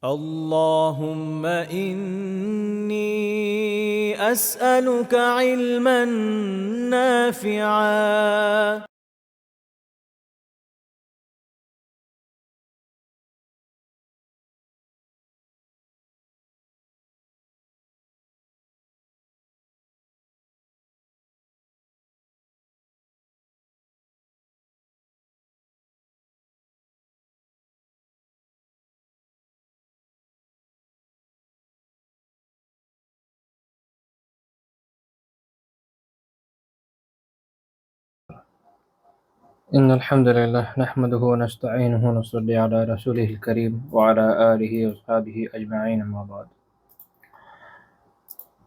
اللهم إني أسألك علما نافعا إن الحمد لله نحمده ونستعينه ونصلي على رسوله الكريم وعلى آله وصحبه أجمعين أما بعد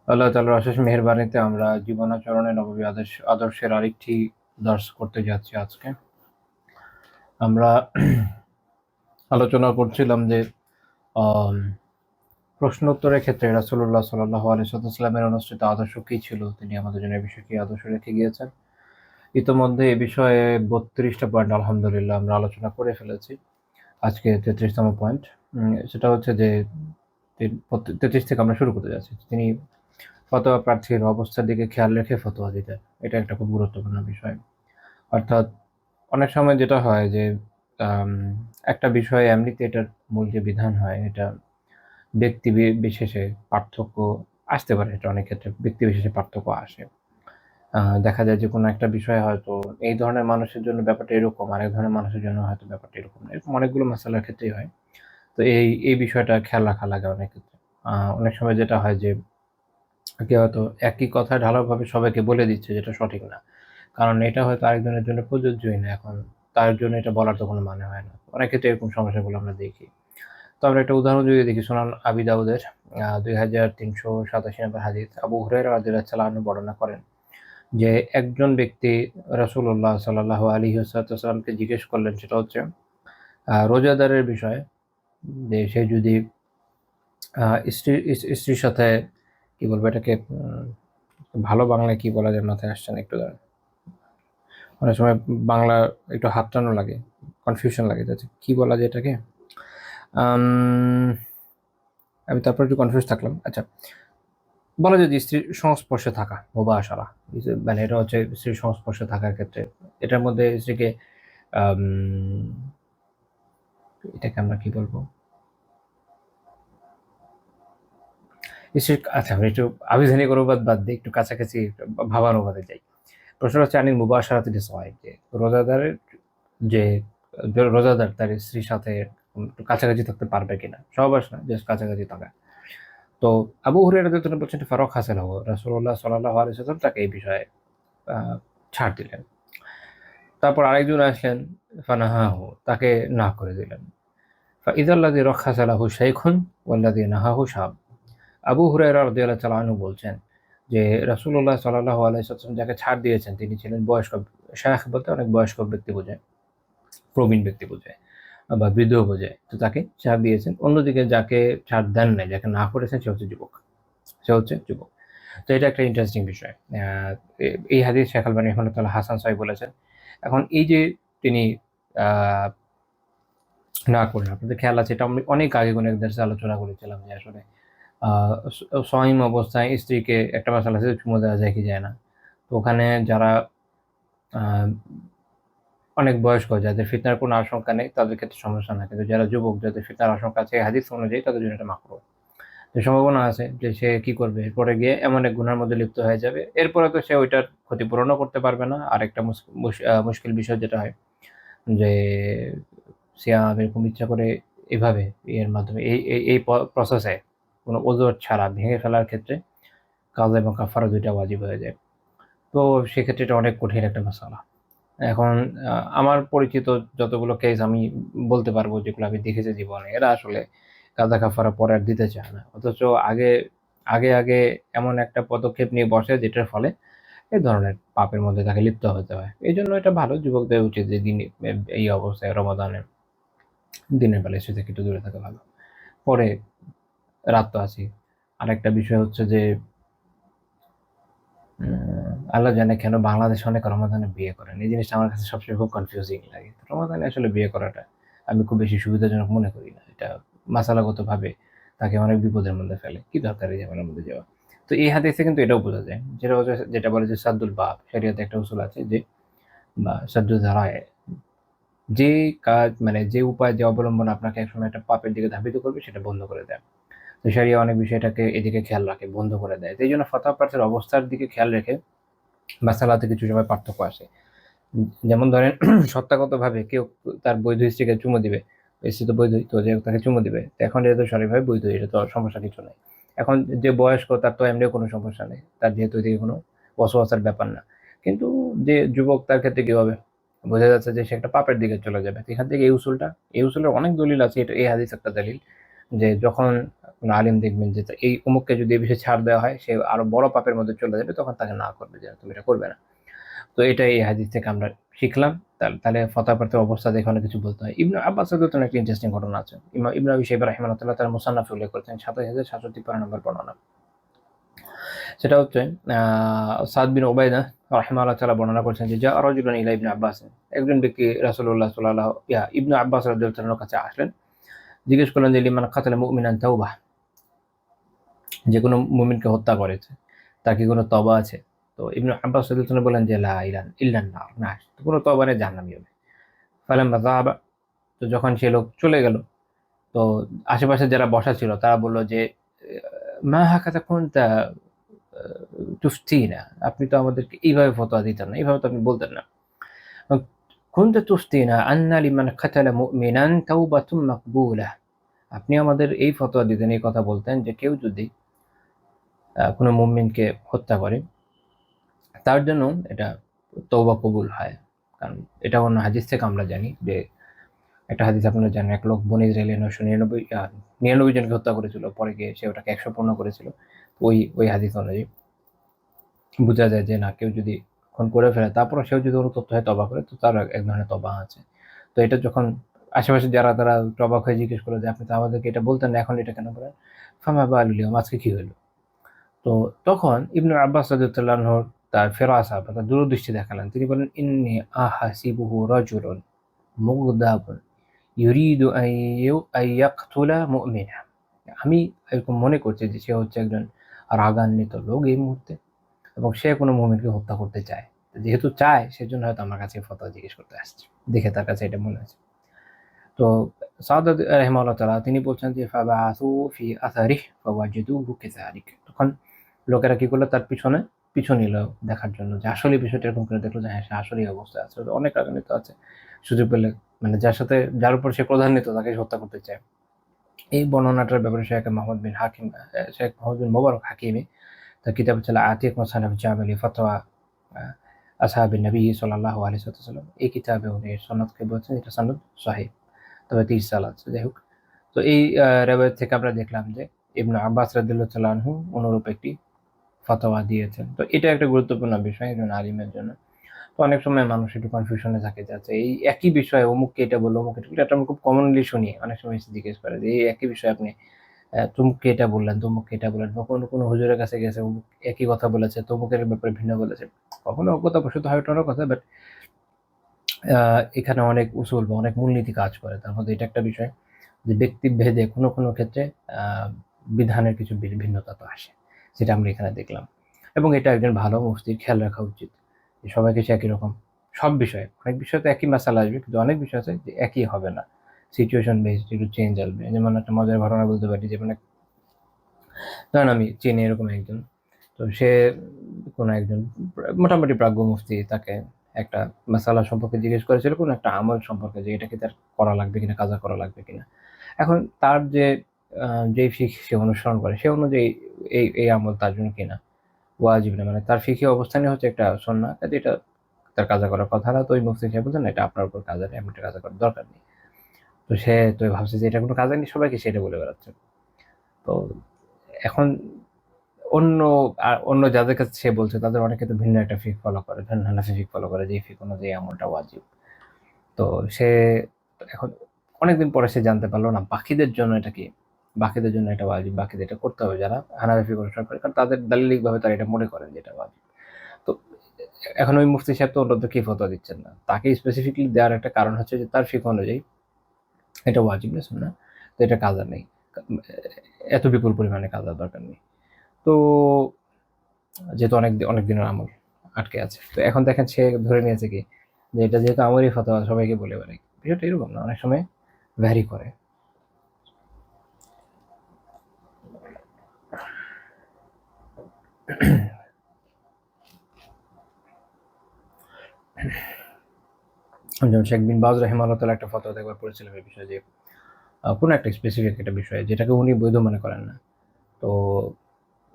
আল্লাহ তাআলার অশেষ মেহেরবানিতে আমরা জীবনাচরণে নববী আদর্শের আরেকটি দর্শ করতে যাচ্ছি। আজকে আমরা আলোচনা করছিলাম যে প্রশ্ন উত্তরের ক্ষেত্রে রাসূলুল্লাহ সাল্লাল্লাহু আলাইহি ওয়াসাল্লামের অনুসৃত আদর্শ কী ছিল, তিনি আমাদের জন্য এই বিষয়ে কী আদর্শ রেখে গিয়েছেন। ইতোমধ্যে এ বিষয়ে ৩২টা পয়েন্ট আলহামদুলিল্লাহ আমরা আলোচনা করে ফেলেছি। আজকে ৩৩তম পয়েন্ট, সেটা হচ্ছে যে ৩৩ থেকে আমরা শুরু করতে যাচ্ছি। তিনি ফতোয়া প্রার্থীর অবস্থার দিকে খেয়াল রেখে ফতোয়া দিতেন। এটা একটা খুব গুরুত্বপূর্ণ বিষয়। অর্থাৎ অনেক সময় যেটা হয় যে একটা বিষয়ে এমনিতে এটার মূল যে বিধান হয়, এটা ব্যক্তি বিশেষে পার্থক্য আসতে পারে। এটা অনেক ক্ষেত্রে ব্যক্তি বিশেষে পার্থক্য আসে। দেখা যায় যে কোনো একটা বিষয় হয়তো এই ধরনের মানুষের জন্য ব্যাপারটা এরকম, আরেক ধরনের মানুষের জন্য হয়তো ব্যাপারটা এরকম না। এরকম অনেকগুলো মাসালার ক্ষেত্রেই হয়। তো এই বিষয়টা খেয়াল রাখা লাগে অনেক ক্ষেত্রে। অনেক সময় যেটা হয় যে কেউ হয়তো একই কথা ঢালাওভাবে সবাইকে বলে দিচ্ছে, যেটা সঠিক না। কারণ এটা হয়তো আরেকজনের জন্য প্রযোজ্যই না। এখন তার জন্য এটা বলার তো কোনো মানে হয় না। অনেক ক্ষেত্রে এরকম সমস্যাগুলো আমরা দেখি। তো আমরা একটা উদাহরণ যদি দেখি, সুনান আবি দাউদের ২৩৮৭ নম্বর হাদিস, আবু হুরায়রা রাদিয়াল্লাহু তাআলা আনহু বর্ণনা করেন যে একজন ব্যক্তি রাসূলুল্লাহ সাল্লাল্লাহু আলাইহি ওয়াসাল্লামকে জিজ্ঞেস করলেন, সেটা হচ্ছে রোজাদারের বিষয়ে, যে সে যদি স্ত্রীর সাথে কি বলবো এটাকে, ভালো বাংলায় কি বলা যায় মাথায় আসছে না, একটু দাঁড়ান। অনেক সময় বাংলা একটু হাতটানো লাগে, কনফিউশন লাগে যাচ্ছে কি বলা যায় এটাকে। আমি তারপর একটু কনফিউজ থাকলাম। আচ্ছা, বলা যায় যে স্ত্রীর সংস্পর্শে থাকা, মুবাশারা, মানে এটা হচ্ছে স্ত্রীর সংস্পর্শে থাকার ক্ষেত্রে এটার মধ্যে স্ত্রীকে আম এটাকে আমরা কি বলবো, আচ্ছা আমি একটু আবিধানিক অনুবাদ বাদ দিই, একটু কাছাকাছি ভাবানুবাদে যাই। প্রশ্ন হচ্ছে আনিল মুবাশারাতি লিসাওয়াইব, যে রোজাদারের যে রোজাদার তার স্ত্রীর সাথে একটু কাছাকাছি থাকতে পারবে কিনা, সহবাস না, জাস্ট কাছাকাছি থাকা। তো আবু হুরায়রা রাদিয়াল্লাহু তাআলা বলছেন ফারাক হাসানাহু, রাসূলুল্লাহ সাল্লাল্লাহু আলাইহি ওয়াসাল্লাম তাকে এই বিষয়ে ছাড় দিলেন। তারপর আরেকজন আসলেন, ফানাহাহু, তাকে না করে দিলেন। ফাইযাল্লাযী রাখাসা লাহু শাইখুন ওয়াল্লাযী নাহাহু শাব। আবু হুরায়রা রাদিয়াল্লাহু তাআলা আনহু বলছেন যে রাসূলুল্লাহ সাল্লাল্লাহু আলাইহি ওয়াসাল্লাম যাকে ছাড় দিয়েছেন তিনি ছিলেন বয়স্ক। শায়খ বলতে অনেক বয়স্ক ব্যক্তি বোঝায়, প্রবীণ ব্যক্তি বোঝায় বা বৃদ্ধ বোঝায়। তো তাকে ছাড় দিয়েছেন। অন্যদিকে যাকে ছাড় দেন নাই, যাকে না করেছেন, সে হচ্ছে যুবক। সে হচ্ছে যুবক। তো এটা একটা ইন্টারেস্টিং বিষয়। এই হাদিস শেখ আলবানী রাহিমাহুল্লাহ হাসান সহিহ বলেছেন। এখন এই যে তিনি আ না করলেন, আপনাদের খেয়াল আছে এটা আমি অনেক আগে কোনো এক দর্সে আলোচনা করেছিলাম যে আসলে আ সহিম অবস্থায় স্ত্রীকে একটা মাসালা আছে, চুমু দেওয়া যায় কি যায় না। তো ওখানে যারা আ অনেক বয়স্ক, যাদের ফিতনার কোনো আশঙ্কা নেই, তাদের ক্ষেত্রে সমস্যা না। কিন্তু যারা যুবক, যাদের ফিতনার আশঙ্কা আছে, এই হাদিস অনুযায়ী তাদের জন্য এটা মাকরুহ। যে সম্ভাবনা আছে যে সে কি করবে, এরপরে গিয়ে এমন এক গুনার মধ্যে লিপ্ত হয়ে যাবে। এরপরে তো সে ওইটার ক্ষতিপূরণও করতে পারবে না। আরেকটা মুশকিল বিষয় যেটা হয় যে সিয়াম এরকম ইচ্ছা করে এভাবে এর মাধ্যমে এই প্রসেসে কোনো অজুহাত ছাড়া ভেঙে ফেলার ক্ষেত্রে কাজা এবং কাফারা ২ টা ওয়াজিব হয়ে যায়। তো সেক্ষেত্রে এটা অনেক কঠিন একটা মাসালা। এখন আমার পরিচিত যতগুলো কেস আমি বলতে পারবো, যেগুলো আমি দেখেছি জীবনে, এরা আসলে কাজা কাফারা পরে আর দিতে চায় না। অথচ আগে এমন একটা পদক্ষেপ নিয়ে বসে যেটার ফলে এ ধরনের পাপের মধ্যে তাকে লিপ্ত হতে হয়। এজন্য এটা ভালো, যুবকদের উচিত যে এই অবস্থায় রমাদানে দিনের বেলা স্ত্রী থেকে একটু দূরে থাকা ভালো। পরে রাত তো আছেই। আরেকটা বিষয় হচ্ছে যে আল্লাহ জানে কেন বাংলাদেশে অনেক রমাদানে বিয়ে করেন। এই জিনিসটা আমার কাছে সবসময় খুব কনফিউজিং লাগে। রমাদানে আসলে বিয়ে করাটা আমি খুব বেশি সুবিধাজনক মনে করি না। এটা মাসালাগতভাবে তাকে অনেক বিপদের মধ্যে ফেলে, কি দরকার এই ঝামেলার মধ্যে যাওয়া। তো এই হাদিসে কিন্তু এটাও বোঝা যায়, যেটা বলে যে সাদ্দুল বাব, শরিয়তে একটা উসুল আছে যে বা সাদ্দু যারায়, যে কাজ মানে যে উপায় যে অবলম্বন আপনাকে একসময় একটা পাপের দিকে ধাবিত করবে সেটা বন্ধ করে দেয়। তো শরিয়া অনেক বিষয়টাকে এদিকে খেয়াল রাখে, বন্ধ করে দেয়। তো এই জন্য ফতোয়া প্রার্থীর অবস্থার দিকে খেয়াল রেখে মাসালাতে কিছু সময় পার্থক্য আসে। যেমন ধরেন সত্তাগতভাবে কেউ তার বৈধ স্ত্রীকে চুমু দিবে, স্ত্রী তো বৈধই, তো যে তাকে চুমু দিবে, তো এখন এটা তো সঠিকভাবে বৈধ, এটা তো সমস্যা কিছু নাই। এখন যে বয়স্ক তার তো এমনিও কোনো সমস্যা নেই, তার যেহেতু এদিকে কোনো বসবাসের ব্যাপার না। কিন্তু যে যুবক তার ক্ষেত্রে কি হবে, বোঝা যাচ্ছে যে সে একটা পাপের দিকে চলে যাবে। তো এখান থেকে এই উসুলের অনেক দলিল আছে, এটা এই হাদিস একটা দলিল যে যখন কোনো আলিম দেখবেন যে এই অমুককে যদি এই বিষয়ে ছাড় দেওয়া হয় সে আরো বড় পাপের মধ্যে চলে যাবে, তখন তাকে না করবে যে তুমি এটা করবে না। তো এটাই এই হাদিস থেকে আমরা শিখলাম। তাহলে ফতোয়া প্রার্থীর অবস্থা দেখে অনেক কিছু বলতে হয়। ইবনে আব্বাসের তো একটা ইন্টারেস্টিং ঘটনা আছে। ইমাম ইবনে আবি শাইবা রাহিমাহুল্লাহ তাআলা মুসান্নাফে উল্লেখ করেছেন ২৭,৭৫ নম্বর বর্ণনা। সেটা হচ্ছে সাদ বিন উবাইদা রাহিমাহুল্লাহ তাআলা বর্ণনা করেছেন যে জা রাজুলুন ইলা ইবনে আব্বাস, একজন ব্যক্তি রাসূলুল্লাহ সাল্লাল্লাহু ইবনে আব্বাস রাদিয়াল্লাহু তাআলার কাছে আসলেন। জিজ্ঞেস করলেন যে লিমান কাতালা মুমিনান তাওবা, যে কোনো মুমিনকে হত্যা করেছে তার কি কোনো তওবা আছে? তো ইবনে আব্বাস রাদিয়াল্লাহু তাআলা বললেন যে লা ইল্লান নার, না কোনো তওবা নেই, জাহান্নামী হবে। ফালাম্মা যাহাবা, তো যখন সে লোক চলে গেল, তো আশেপাশে যারা বসা ছিল তারা বলল যে মা হাকাযা কুনতা তুফতিনা, আপনি তো আমাদেরকে এইভাবে ফতোয়া দিতেন না, এইভাবে তো আপনি বলতেন না। কুনতা তুফতিনা আন্না লিমান কাতালা মুমিনান তাওবাতুম মাকবুলা, আপনি আমাদের এই ফতোয়া দিতেন, এই কথা বলতেন যে কেউ যদি কোনো মুমিনকে হত্যা করে তার জন্য এটা তওবা কবুল হয়। কারণ এটা অন্য হাদিস থেকে আমরা জানি যে একটা হাদিস আপনারা জানেন, এক লোক বনী ইসরাইলের ৯৯৯ জনকে হত্যা করেছিল, পরে গিয়ে সে ওটাকে ১০০ পূর্ণ করেছিল। ওই হাদিস অনুযায়ী বোঝা যায় যে না, কেউ যদি খুন করে ফেলে তারপরও সেও যদি অনুতপ্ত হয়ে তওবা করে, তো তার এক ধরনের তওবা আছে। তো এটা যখন আশেপাশে যারা তারা অবাক হয়ে জিজ্ঞেস করলো যে আপনি তো আমাদেরকে এটা বলতেন না, এখন এটা কেন বলেন? ফামা বালুল ইয়াওম, আজকে কি হলো? তো তখন ইবনে আব্বাস রাদিয়াল্লাহু আনহু তার ফেরাসা বা তার দূরদৃষ্টি দেখালেন। তিনি বলেন, ইন্নী আহাসিবুহু রাজুলুন মুগদাবুন ইউরিদু আইয়াকতুলা মুমিনা, আমি এরকম মনে করছি যে সে হচ্ছে একজন রাগান্বিত লোক এই মুহূর্তে, এবং সে কোনো মুমিনকে হত্যা করতে চায়। যেহেতু চায় সেজন্য হয়তো আমার কাছে ফতোয়া জিজ্ঞেস করতে আসছে, দেখে তার কাছে এটা মনে হয়েছে। তো সাদ রাহিমাহুল্লাহ তাআলা তিনি বলছেন যে ফাবাসু ফি আসারিহি ফাওয়াজাদুহু কাযালিক, তখন লোকেরা কি করলো, তার পিছু নিল দেখার জন্য যে আসলে বিষয়টা এরকম করে দেখলো যে হ্যাঁ সে আসলেই অবস্থায় আছে, অনেক রাগান্বিত আছে, সুযোগ পেলে মানে যার উপর সে ক্রধান্বিত তাকে হত্যা করতে চায়। এই বর্ণনাটার ব্যাপারে শেখ মোহাম্মদ বিন মোবারক হাকিমি তার কিতাব ছিল আতিক মুসান্নাফ জামিলি ফতোয়া আসহাবিন নবী সাল্লাল্লাহু আলাইহি ওয়াসাল্লাম, এই কিতাবে উনি সনদকে বলছেন এটা সনদ সহিহ, তবে ৩০ সাল আছে, যাই হোক। তো এই রেওয়ায়াত থেকে আমরা দেখলাম যে ইবনে আব্বাস রাদিয়াল্লাহু তাআলা আনহু অনুরূপ একটি ফতোয়া দিয়েছেন। তো এটা একটা গুরুত্বপূর্ণ বিষয় একজন আলিমের জন্য। তো অনেক সময় মানুষ একটু কনফিউশনে থাকে যে আচ্ছা এই একই বিষয়ে অমুককে এটা বলল, অমুক এটা বলল, এটা আমরা খুব কমনলি শুনি। অনেক সময় এসে জিজ্ঞেস করে যে এই একই বিষয়ে আপনি তমুককে এটা বললেন, তমুককে এটা বললেন, বা কোনো হুজুরের কাছে গেছে অমুক একই কথা বলেছে, তমুকের ব্যাপারে ভিন্ন বলেছে। কখনো অজ্ঞতাবশত হয় ওটারও কথা, বাট এখানে অনেক উসুল বা অনেক মূলনীতি কাজ করে। তার মধ্যে এটা একটা বিষয় যে ব্যক্তিভেদে কোনো ক্ষেত্রে আ বিধানের কিছু ভিন্নতা তো আসে। যেটা আমরা এখানে দেখলাম। এবং এটা একজন ভালো মুফতির খেয়াল রাখা উচিত। যে সবাইকে সে একই রকম সব বিষয়ে, অনেক বিষয়ে তো একই মাসালা আসবে, কিন্তু অনেক বিষয় আছে যে একই হবে না। সিচুয়েশন বেসড একটু চেঞ্জ আসবে। যেমন একটা মজার ঘটনা বলতে পারি যে মানে ধরেন আমি চিনি এরকম একজন। তো সে কোনো একজন মোটামুটি প্রাজ্ঞ মুফতি তাকে একটা মাসালা সম্পর্কে জিজ্ঞেস করেছিল, কোনো একটা আমল সম্পর্কে যে এটা কি তার করা লাগবে কিনা, কাজা করা লাগবে কিনা। এখন তার যেই ফিকহ সে অনুসরণ করে সে অনুযায়ী এই আমল তার জন্য কিনা ওয়াজিব না, মানে তার ফিকহি অবস্থানই হচ্ছে একটা সুন্নাহ, কাজেই এটা তার কাজা করার কথা না। তো ওই মুফতি সাহেব বলছেন, "এটা আপনার উপর কাজা নেই, এমন একটা কাজা করার দরকার নেই।" তো সে তো ভাবছে যে এটা কোনো কাজা নেই, সবাইকে সেটা বলে বেড়াচ্ছে। তো এখন অন্য অন্য যাদের কাছে সে বলছে তাদের অনেকে তো ভিন্ন একটা ফিকহ ফলো করে। ধরেন হানাফি ফিকহ ফলো করে যে এই ফিকহ অনুযায়ী আমলটা ওয়াজিব। তো সে এখন অনেকদিন পরে সে জানতে পারল না বাকিদের জন্য এটা কি? বাকিদের জন্য এটা ওয়াজিব। বাকিদের এটা করতে হবে যারা হানাফি ফিকহ অনুসরণ করে। কারণ তাদের দালিলিকভাবে তারা এটা মনে করেন যে এটা ওয়াজিব। তো এখন ওই মুফতি সাহেব তো অন্যদেরকে ফতোয়া দিচ্ছেন না। তাকে স্পেসিফিকলি দেওয়ার একটা কারণ হচ্ছে যে তার ফিকহ অনুযায়ী এটা ওয়াজিব না সুন্নাহ। তো এটা কাজা নেই, এত বিপুল পরিমাণে কাজার দরকার নেই। তো যেহেতু অনেক অনেক দিনের আমল আটকে আছে, তো এখন দেখেন সে ধরে নিয়েছে কি যে এটা যেহেতু আমারই ফতোয়া সবাইকে বলে বেড়াই। বিষয়টা এরকম না, অনেক সময় ভ্যারি করে। যেমন শেখ বিন বাজ রাহিমাহুল্লাহ তাআলা একটা ফতোয়া একবার পড়েছিলাম এই বিষয়ে যে কোনো একটা স্পেসিফিক একটা বিষয়ে যেটাকে উনি বৈধ মনে করেন না, তো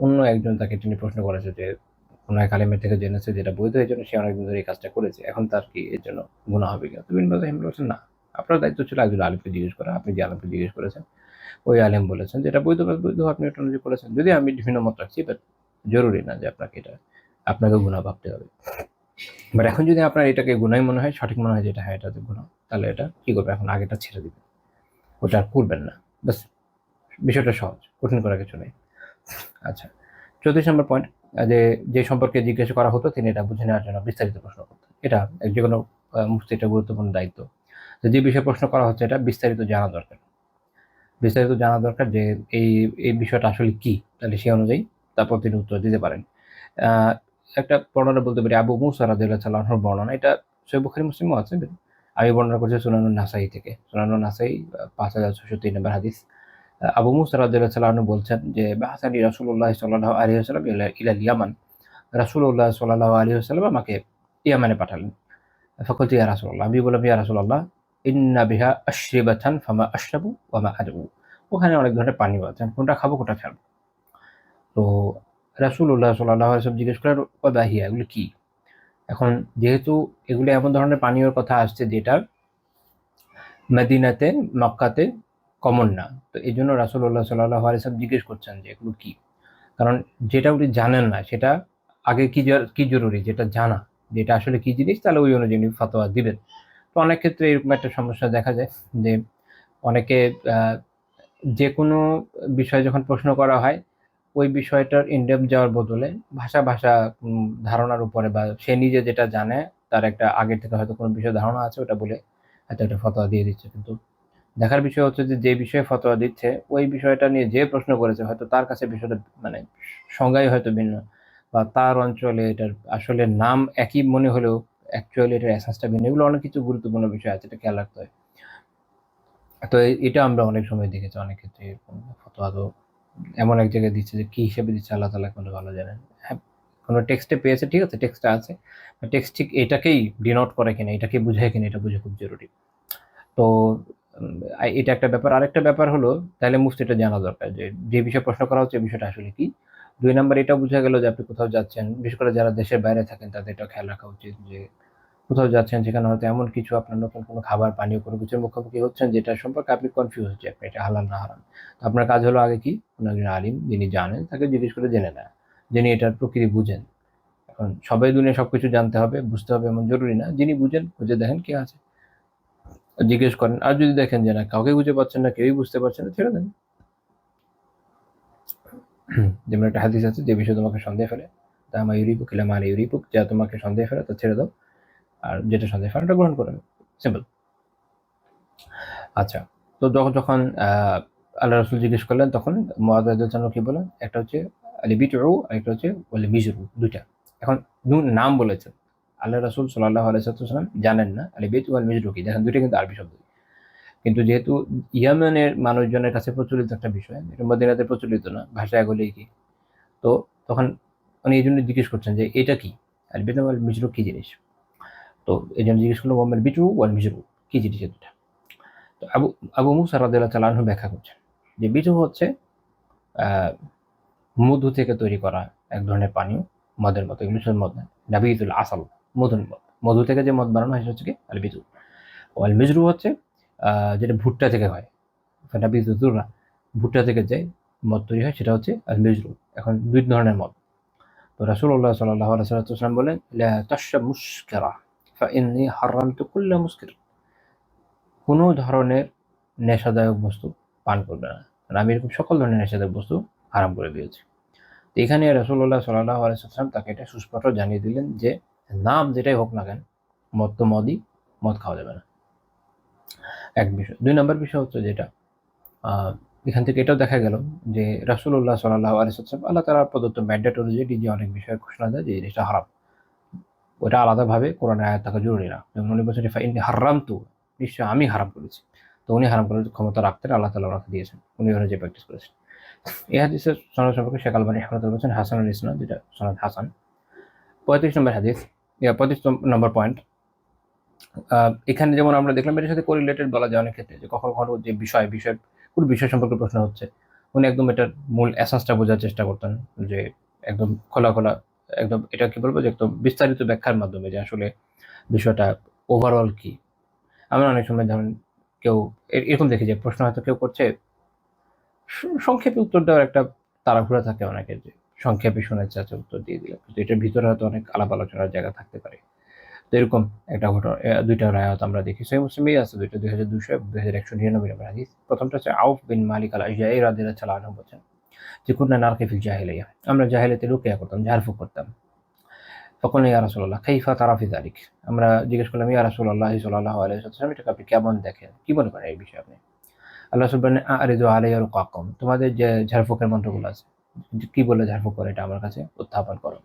অন্য একজন তাকে তিনি প্রশ্ন করেছে যে কোনো এক আলেমের থেকে জেনেছে যেটা বৈধ, এই জন্য সে অনেকদিন ধরে এই কাজটা করেছে, এখন তার কি এর জন্য গুনাহ হবে কিনা? তো বিন বাজ রাহিমাহুল্লাহ বলছেন না, আপনার দায়িত্ব ছিল একজন আলেমকে জিজ্ঞেস করা। আপনি যে আলেমকে জিজ্ঞেস করেছেন ওই আলেম বলেছেন যেটা বৈধ বা বৈধ, আপনি ওটা অনুযায়ী করেছেন। যদি আমি বিভিন্ন মত রাখছি, বাট জরুরি না যে আপনাকে এটা আপনাকে গুনাহ ভাবতে হবে। বাট এখন যদি আপনার এটাকে গুনাই মনে হয়, সঠিক মনে হয় যেটা হ্যাঁ এটাতে গুনাহ, তাহলে এটা কি করবে? এখন আগেটা ছেড়ে দিবেন, ওটা আর করবেন না। বাস, বিষয়টা সহজ, কঠিন করার কিছু নেই। আচ্ছা, 34 নম্বর পয়েন্ট, যে যে সম্পর্কে জিজ্ঞাসা করা হতো তিনি এটা বুঝে নেওয়ার জন্য বিস্তারিত প্রশ্ন করতেন। এটা যে কোনো মুফতি একটা গুরুত্বপূর্ণ দায়িত্ব, যে বিষয়ে প্রশ্ন করা হচ্ছে এটা বিস্তারিত জানা দরকার। বিস্তারিত জানা দরকার যে এই এই বিষয়টা আসলে কি, তাহলে সেই অনুযায়ী তারপর তিনি উত্তর দিতে পারেন। আহ, একটা বর্ণনা বলতে পারি, আবু মুসা রাদিয়াল্লাহু তাআলা আনহুর বর্ণনা, এটা সহিহ বুখারী মুসলিমও আছে, আমি বর্ণনা করছি সুনানুন নাসাই থেকে। সুনানুন নাসাই 5603 নম্বর হাদিস। আবু মুসা রাদিয়াল্লাহু তাআলা আনহু বলছেন যে বাহাসানি রাসূলুল্লাহ সাল্লাল্লাহু আলাইহি ওয়াসাল্লাম ইলাল ইয়ামান, রাসূলুল্লাহ সাল্লাল্লাহু আলাইহি ওয়াসাল্লাম আমাকে ইয়ামানে পাঠালেন। ফাকুলতু ইয়া রাসূলুল্লাহ, আমি বললাম ইয়া রাসূলুল্লাহ ইন্না বিহা আশরিবাতান ফামা আশরাবু ওয়া মা আদউ, ওখানে অনেক ধরনের পানি আছে, আমি কোনটা খাবো কোনটা ছাড়বো? তো রাসূলুল্লাহ সাল্লাল্লাহু আলাইহি ওয়াসাল্লাম জিজ্ঞেস করলেন ওয়া মা হিয়া, এগুলো কি? এখন যেহেতু এগুলো এমন ধরনের পানীয়র কথা আসছে যেটা মদিনাতে মক্কাতে কমন না, তো এই জন্য রাসূলুল্লাহ সাল্লাল্লাহু আলাইহি ওয়াসাল্লাম জিজ্ঞেস করছেন যে এগুলো কি। কারণ যেটা উনি জানেন না সেটা আগে কি জরুরি যেটা জানা, যেটা আসলে কি জিনিস, তাহলে ওই অনুযায়ী উনি ফতোয়া দিবেন। তো অনেক ক্ষেত্রে এরকম একটা সমস্যা দেখা যায় যে অনেকে যে কোনো বিষয় যখন প্রশ্ন করা হয় ওই বিষয়টার ইনডেপথ যাওয়ার বদলে ভাষা ধারণার উপরে, বা সে নিজে যেটা জানে তার একটা আগে থেকে হয়তো কোনো বিষয়ে ধারণা আছে ওটা বলে হয়তো একটা ফতোয়া দিয়ে দিচ্ছে। কিন্তু দেখার বিষয় হচ্ছে যে বিষয়ে ফতোয়া দিচ্ছে ওই বিষয়টা নিয়ে যে প্রশ্ন করেছে হয়তো তার কাছে বিষয়টা মানে সংজ্ঞাই হয়তো ভিন্ন, বা তার অঞ্চলে এটার আসলে নাম একই মনে হলেও অ্যাকচুয়ালি এটার এসেন্সটা ভিন্ন। এগুলো অনেক কিছু গুরুত্বপূর্ণ বিষয় আছে, এটা খেয়াল রাখতে হয়। তো এটা আমরা অনেক সময় দেখেছি, অনেক ক্ষেত্রে এরকম ফতোয়া তো এমন এক জায়গায় দিচ্ছে যে কি হিসেবে দিচ্ছে আল্লাহ তাআলা কোনো ভালো জানেন। হ্যাঁ, কোনো টেক্সটে পেয়েছে, ঠিক আছে, টেক্সটটা আছে, টেক্সট ঠিক এটাকেই ডিনোট করে কিনা, এটাকে বুঝায় কিনা, এটা বোঝা খুব জরুরি। তো এটা একটা ব্যাপার। আরেকটা ব্যাপার হলো তাহলে মুফতিটা জানা দরকার যে যে বিষয়ে প্রশ্ন করা হচ্ছে বিষয়টা আসলে কি। 2 নাম্বার এটা বুঝা গেল যে আপনি কোথাও যাচ্ছেন, বিশেষ করে যারা দেশের বাইরে থাকেন তাদের এটা খেয়াল রাখা উচিত যে কোথাও যাচ্ছেন সেখানে হয়তো এমন কিছু আপনার নতুন কোনো খাবার পানীয় কোনো কিছুর মুখোমুখি হচ্ছেন যেটা সম্পর্কে আপনি কনফিউজ যে আপনি এটা হালাল না হারাম। তো আপনার কাজ হলো আগে কি কোনো একজন আলিম যিনি জানেন তাকে জিজ্ঞেস করে জেনে নেয়া, যিনি এটার প্রকৃতি বুঝেন। এখন সবাই দুনিয়া সবকিছু জানতে হবে বুঝতে হবে এমন জরুরি না, যিনি বুঝেন খুঁজে দেখেন কে আছে, জিজ্ঞেস করেন। আর যদি দেখেন যে না কাউকে খুঁজে পাচ্ছেন না, কেউই বুঝতে পারছেন না, ছেড়ে দেন। যেমন একটা হাদিস আছে, যে বিষয়ে তোমাকে সন্দেহ ফেলে তা মা ইউরিবুক ইলা মা লা ইউরিবুক, যা তোমাকে সন্দেহ ফেলে তা ছেড়ে দাও, আর যেটা সন্দেহ ফেলে ওটা গ্রহণ করে নাও। সিম্পল। আচ্ছা, তো যখন যখন আল্লাহ রাসূল জিজ্ঞেস করলেন তখন মুআয রাদিয়াল্লাহু আনহু কি বলেন, একটা হচ্ছে আল-বিদউ আর একটা হচ্ছে ওয়াল-মিজরু, দুইটা। এখন নাম বলেছেন, আল্লাহ রাসূল সাল্লাল্লাহু আলাইহি ওয়াসাল্লাম জানেন না আল-বিদউ ওয়াল-মিজরু কি, দেখেন দুইটা কিন্তু আরবি শব্দ। কিন্তু যেহেতু ইয়ামেনের মানুষজনের কাছে প্রচলিত একটা বিষয়, এটা মদিনাতে প্রচলিত না, ভাষা এগুলোই কি, তো তখন উনি এই জন্য জিজ্ঞেস করছেন যে এটা কি, আল-বিদউ ওয়াল-মিজরু কি জিনিস। তো এই জন্য জিজ্ঞেস করলো ওয়াল বিদউ ওয়াল-মিজরু কি জিনিস এটা। তো আবু মুসা রাদিয়াল্লাহু তাআলা আনহু ব্যাখ্যা করছেন যে বিজু হচ্ছে আহ, মধু থেকে তৈরি করা এক ধরনের পানীয়, মদের মতো, এগুলো হচ্ছে মদ না, নাবিয়ুল আসল, মধুর মদ, মধু থেকে যে মদ বানানো হয় সেটা হচ্ছে কি আল বিজু। আল মিজরু হচ্ছে যেটা ভুট্টা থেকে হয়, নাবিয়ুল, ভুট্টা থেকে যে মদ তৈরি হয় সেটা হচ্ছে আল মিজরু। এখন দুই ধরনের মদ। তো রাসূলুল্লাহ সাল্লাল্লাহু আলাইহি ওয়াসাল্লাম বলেন লা তাশরাব মুসকিরা ফাইন্নী হারামতু কুল্লা মুসকির, কোনো ধরনের নেশাদায়ক বস্তু পান করবে না, কারণ আমি এরকম সকল ধরনের নেশাদায়ক বস্তু হারাম করে দিয়েছি। তো এখানে রাসূলুল্লাহ সাল্লাল্লাহু আলাইহি ওয়াসাল্লাম তাকে এটা সুস্পষ্ট জানিয়ে দিলেন যে নাম যেটাই হোক না কেন, মদ তো মদই, মদ খাওয়া যাবে না। এক বিষয়। 2 নম্বর বিষয় হচ্ছে যেটা এখান থেকে এটাও দেখা গেল যে রাসূলুল্লাহ সাল্লাল্লাহু আলাইহি ওয়াসাল্লাম আল্লাহ তাআলা প্রদত্ত ম্যান্ডেট অনুযায়ী নিজে অনেক বিষয়ে ঘোষণা দেয় যে এই জিনিসটা হারাম। ওটা আলাদাভাবে কোরআনের আয়াত থাকা জরুরি না। যেমন উনি বলছেন যে ফাইন্নী হার্রামতু, নিশ্চয়ই আমি হারাম করেছি। তো উনি হারাম করার ক্ষমতা রাখতেন, আল্লাহ তাআলা ওনাকে দিয়েছেন। উনি অনুযায়ী প্র্যাকটিস করেছেন। এই হাদিসের সনদ সম্পর্কে শেখ আলবানী রাহমাতুল্লাহ বলছেন হাসানুল ইসনাদ, যেটা সনদ হাসান। 35 নম্বর হাদিস, 35 নম্বর পয়েন্ট। এখানে যেমন আমরা দেখলাম এটার সাথে কোরিলেটেড বলা যায় অনেক ক্ষেত্রে, যে কখনো কখনো যে বিষয় কোন বিষয় সম্পর্কে প্রশ্ন হচ্ছে, উনি একদম এটার মূল এসেন্সটা বোঝার চেষ্টা করতেন, যে একদম খোলা একদম এটা কি বলবো, যে একদম বিস্তারিত ব্যাখ্যার মাধ্যমে যে আসলে বিষয়টা ওভারঅল কি। আমরা অনেক সময় ধরেন কেউ এরকম দেখি যে প্রশ্ন হয়তো কেউ করছে, সংক্ষেপে উত্তর দেওয়ার একটা তাড়াহুড়া থাকে অনেকের, যে সংক্ষেপে শোনার চাচ্ছে উত্তর দিয়ে দিলাম, কিন্তু এটার ভিতরে হয়তো অনেক আলাপ আলোচনার জায়গা থাকতে পারে। তো এরকম একটা ঘটনা, দুইটা রায়ত আমরা দেখি। সহিহ মুসলিমেই আছে দুইটা, 2200 এবং 2199 নম্বর হাদিস। প্রথমটা হচ্ছে আউফ বিন মালিক আল আশজাঈ রাদিয়াল্লাহু তাআলা আনহু বলেন যে কুননা নারকি ফিল জাহিলিয়া, আমরা জাহেলিয়াতে রুকিয়া করতাম, ঝাড়ফুঁক করতাম। ফাকুলনা ইয়া রাসূলুল্লাহ কাইফা তারা ফি যালিক, আমরা জিজ্ঞেস করলাম ইয়া রাসূলুল্লাহ সাল্লাল্লাহু আলাইহি ওয়াসাল্লাম, এটাকে আপনি কেমন দেখেন, কি মনে করেন এই বিষয়ে আপনি? আল্লাহ রাসূল বলেন আরিদু আলাইয়া রুকাকুম, তোমাদের যে ঝাড়ফুঁকের মন্ত্রগুলো আছে, কি বলে ঝাড়ফুঁক করে এটা আমার কাছে উত্থাপন করো।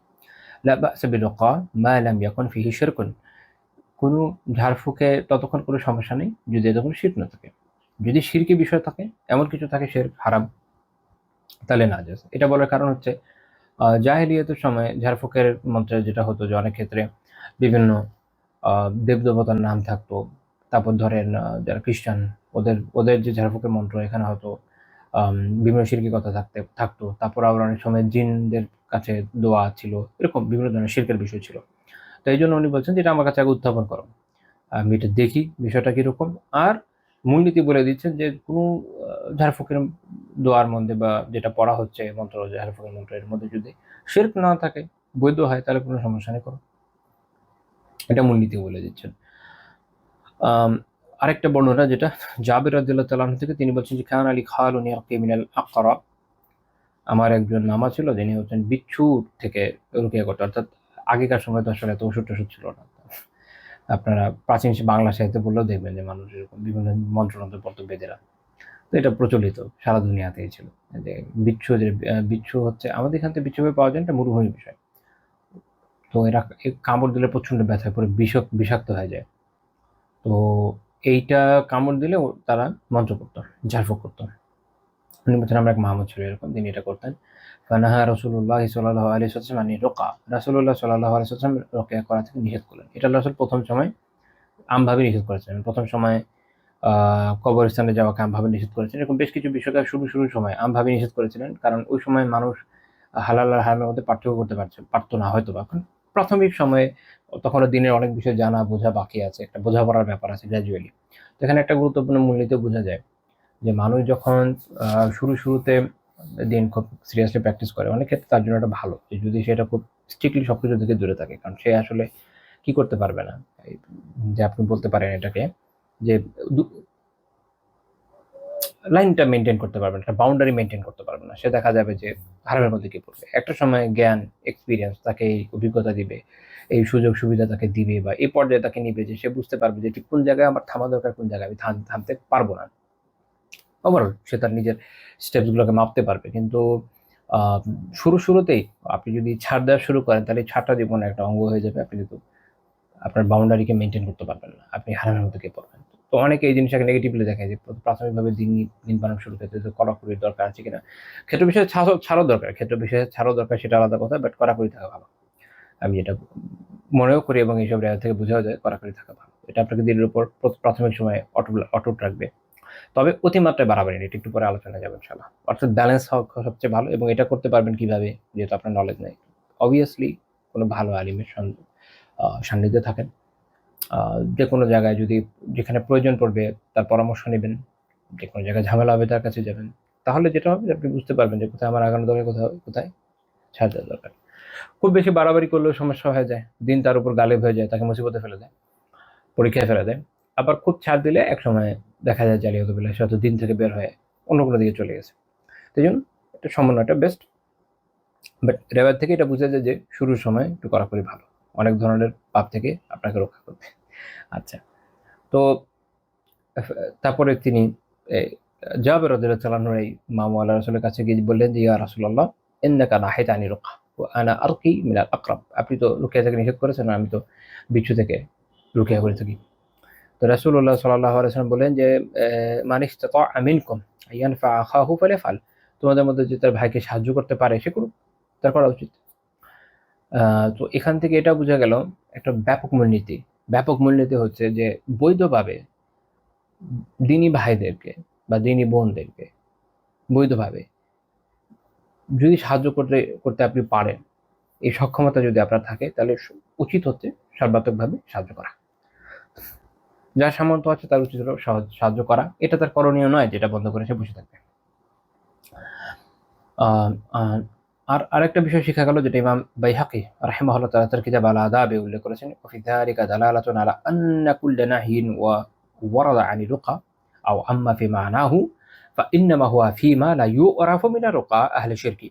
লা বা'সা বিরুকা মা লাম ইয়াকুন ফিহি শিরকুন, কোনো ঝাড়ফুঁকে ততক্ষণ কোনো সমস্যা নেই যদি এতে কোনো শিরক না থাকে। যদি শিরকি বিষয় থাকে, এমন কিছু থাকে শিরক হারাম, তাহলে নাজায়েজ। এটা বলার কারণ হচ্ছে জাহেলিয়াতের সময় ঝাড়ফুঁকের মন্ত্রে যেটা হতো যে অনেক ক্ষেত্রে বিভিন্ন দেব-দেবতার নাম থাকতো। তারপর ধরেন যারা খ্রিস্টান, ওদের ওদের যে ঝাড়ফুঁকের মন্ত্র, এখানে হয়তো বিভিন্ন শিরকি কথা থাকতো। তারপর আবার অনেক সময় জিনদের কাছে দোয়া ছিল। এরকম বিভিন্ন ধরনের শিরকের বিষয় ছিল। তো এইজন্য উনি বলছেন যে এটা আমার কাছে আগে উত্থাপন করো। আমি এটা দেখি বিষয়টা কিরকম। আর মূলনীতি বলে দিচ্ছেন যে কোনো ঝাড়ফুঁকের দোয়ার মধ্যে বা যেটা পড়া হচ্ছে মন্ত্র, ঝাড়ফুঁকের মন্ত্র, এর মধ্যে যদি শিরক না থাকে, বৈধ হয়, তাহলে কোনো সমস্যা নেই, করো। এটা মূলনীতি বলে দিচ্ছেন। আরেকটা বর্ণনা যেটা জাবের রাদিয়াল্লাহু তাআলা আনহু থেকে, তিনি বলছেন যে কানা আলী খালুন ইয়ারকি মিনাল আকরা, আমার একজন মামা ছিল যিনি হচ্ছেন বিচ্ছু থেকে রুকিয়া করতেন। অর্থাৎ আগেকার সময় তো আসলে এত ওষুধ-টষুধ ছিল না। আপনারা প্রাচীন বাংলা সাহিত্যে পড়লেও দেখবেন যে মানুষ এরকম বিভিন্ন মন্ত্র-তন্ত্র পড়তো বেদেরা। তো এটা প্রচলিত সারা দুনিয়াতেই ছিল। যে বিচ্ছু হচ্ছে আমাদের এখান থেকে বিচ্ছু পাওয়া যায়, এটা মরুভূমির বিষয়। তো এরা কামড় দিলে প্রচন্ড ব্যথা করে বিষাক্ত হয়ে যায়। তো এইটা কামড় দিলে তারা মন্ত্র করতো, ঝাড়ফুঁক করতো। উনি বলছেন আমার এক মাহমুদ ছিল এরকম, তিনি এটা করতেন। ফানাহা রাসূলুল্লাহ সাল্লাল্লাহু আলাইহি ওয়াসাল্লাম আনি রুকা, রাসূলুল্লাহ সাল্লাল্লাহু আলাইহি ওয়াসাল্লাম রুকিয়া করা থেকে নিষেধ করলেন। এটা রাসূল প্রথম সময় আমভাবে নিষেধ করেছিলেন। প্রথম সময় কবরস্থানে যাওয়াকে আমভাবে নিষেধ করেছেন। এরকম বেশ কিছু বিষয়কে শুরুর সময় আমভাবে নিষেধ করেছিলেন। কারণ ওই সময় মানুষ হালাল আর হারামের মধ্যে পার্থক্য করতে পারতো না হয়তোবা। এখন প্রাথমিক সময়ে তখনও দিনের অনেক বিষয় জানা বোঝা বাকি আছে। একটা বোঝাপড়ার ব্যাপার আছে গ্র্যাজুয়ালি। তো এখানে একটা গুরুত্বপূর্ণ মূলনীতি বোঝা যায় যে মানুষ যখন শুরুতে দিন খুব সিরিয়াসলি প্র্যাকটিস করে, অনেক ক্ষেত্রে তার জন্য এটা ভালো। যে যদি সেটা খুব স্ট্রিক্টলি সবকিছু থেকে দূরে থাকে। কারণ সে আসলে কি করতে পারবে না। যে আপনি বলতে পারেন এটাকে যে লাইনটা মেইনটেইন করতে পারবে না, একটা বাউন্ডারি মেইনটেইন করতে পারবে না। সে দেখা যাবে যে হারামের মধ্যে গিয়ে পড়বে। একটা সময় জ্ঞান, এক্সপেরিয়েন্স তাকে এই অভিজ্ঞতা দিবে, এই সুযোগ সুবিধা তাকে দিবে, বা এই পর্যায়ে তাকে নিবে যে সে বুঝতে পারবে যে ঠিক কোন জায়গায় আমার থামা দরকার, কোন জায়গায় আমি থামতে পারবো না। ওভারঅল সে তার নিজের স্টেপসগুলোকে মাপতে পারবে। কিন্তু আ শুরুতেই আপনি যদি ছাড় দেওয়া শুরু করেন, তাহলে ছাড়টা জীবনের একটা অঙ্গ হয়ে যাবে। আপনি কিন্তু আপনার বাউন্ডারিকে মেইনটেইন করতে পারবেন না। আপনি হারামের মধ্যে গিয়ে পড়বেন। তো অনেকে এই জিনিসটাকে নেগেটিভলি দেখে যে প্রাথমিকভাবে দিন বানানো শুরু করতে যে কড়াকড়ির দরকার আছে কিনা। ক্ষেত্র বিশেষে ছাড়ও দরকার। ক্ষেত্র বিশেষে ছাড়ও দরকার, সেটা আলাদা কথা। বাট কড়াকড়ি থাকা ভালো। আমি যেটা মনেও করি এবং এইসব জায়গা থেকে বোঝাও যায়, কড়াকড়ি থাকা ভালো। এটা আপনাকে দিনের উপর প্রাথমিক সময়ে অটুট রাখবে। তবে অতিমাত্রায় বাড়াবাড়ি না, এটা একটু পরে আলোচনায় যাবো ইনশাআল্লাহ। অর্থাৎ ব্যালেন্স হওয়া সবচেয়ে ভালো, এবং এটা করতে পারবেন কিভাবে, যেহেতু আপনার নলেজ নেই। অবভিয়াসলি কোনো ভালো আলিমের সান্নিধ্যে থাকেন। যেকোনো জায়গায় যেখানে প্রয়োজন পড়বে তার পরামর্শ নিবেন। যেকোনো জায়গায় ঝামেলা হবে তার কাছে যাবেন। তাহলে যেটা হবে যে আপনি বুঝতে পারবেন যে কোথায় আমার আগানো দরকার, কোথায় ছাড় দেওয়া দরকার। খুব বেশি বাড়াবাড়ি করলেও সমস্যা হয়ে যায়। দিন তার উপর গালিব হয়ে যায়, তাকে মুসিবতে ফেলে দেয়, পরীক্ষায় ফেলে দেয়। আবার খুব ছাড় দিলে একসময় দেখা যায় জালিয়াতুবিল্লাহ, সে হয়তো দিন থেকে বের হয়ে অন্য কোনো দিকে চলে গেছে। তো এইজন্য একটা সমন্বয়টা বেস্ট। বাট রেওয়ায়ত থেকে এটা বোঝা যায় যে শুরুর সময় একটু কড়াকড়ি ভালো। অনেক ধরনের পাপ থেকে আপনাকে রক্ষা করবে। আচ্ছা। তো তারপরে তিনি জাবের রাদিয়াল্লাহু তাআলা আনহু এই মামু আল্লাহ রাসূলের কাছে গিয়ে বললেন যে ইয়া রাসূলুল্লাহ ইন্নাকা নাহাইতানি রুকা ওয়া আনা আরকি মিনাল আকরাব, আপনি তো রুকিয়া থেকে নিষেধ করেছেন, আমি তো বিচ্ছু থেকে রুকিয়া করে থাকি। তো রাসূলুল্লাহ সাল্লাল্লাহু আলাইহি ওয়াসাল্লাম বললেন যে মান ইসতাতা মিনকুম আইয়ানফা আখাহু ফালয়াফআল, তোমাদের মধ্যে যে তার ভাইকে সাহায্য করতে পারে সে করুক, তার করা উচিত। তো এখান থেকে এটা বোঝা গেল একটা ব্যাপক মূলনীতি। ব্যাপক মূলনীতি হচ্ছে যে বৈধভাবে দিনী ভাইদেরকে বা দিনী বোনদেরকে বৈধভাবে যদি সাহায্য করতে করতে আপনি পারেন, এই সক্ষমতা যদি আপনার থাকে, তাহলে উচিত হচ্ছে সর্বাত্মকভাবে সাহায্য করা। যার সামর্থ্য আছে তার উচিত হলো সাহায্য করা। এটা তার করণীয় নয় যেটা বন্ধ করে সে বসে থাকবে। আর আরেকটা বিষয় শেখা গেল, যেটা ইমাম বাইহাকি রাহিমাহুল্লাহ তাআলা তার কিতাব আল আদাবে উল্লেখ করেছেন, ওয়া ফি যালিকা দালালাতুন আলা আন্না কুল্লা নাহয়িন ওয়া ওয়ারাদা আনি রুকা আও আম্মা ফি মা'নাহু ফাইন্নামা হুয়া ফিমা লা ইউরাফু মিনা রুকা আহলি শিরকি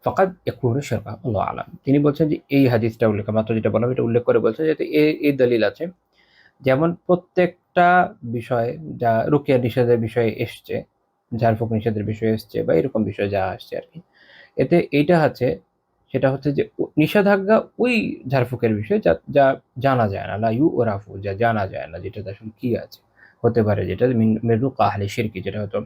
ফাকাদ ইয়াকুনু শিরকা, আল্লাহু আ'লাম। তিনি বলছেন যে এই হাদিসটা উল্লেখ, মাত্র যেটা বললাম এটা উল্লেখ করে বলছেন যে এই দলিল আছে, যেমন প্রত্যেকটা বিষয় যা রুকিয়া নিষেধের বিষয়ে এসছে, ঝাড়ফুঁক নিষেধের বিষয়ে এসছে বা এরকম বিষয় যা আসছে আর কি, এতে এইটা হচ্ছে, সেটা হচ্ছে যে নিষেধাজ্ঞা ওই ঝাড়ফুঁকের বিষয়ে যা যা জানা যায় না, লা ইউরাফু, যা জানা যায় না, যেটাতে আসলে কি আছে, হতে পারে যেটা মিন রুকা আহলি শিরকি, যেটা হয়তো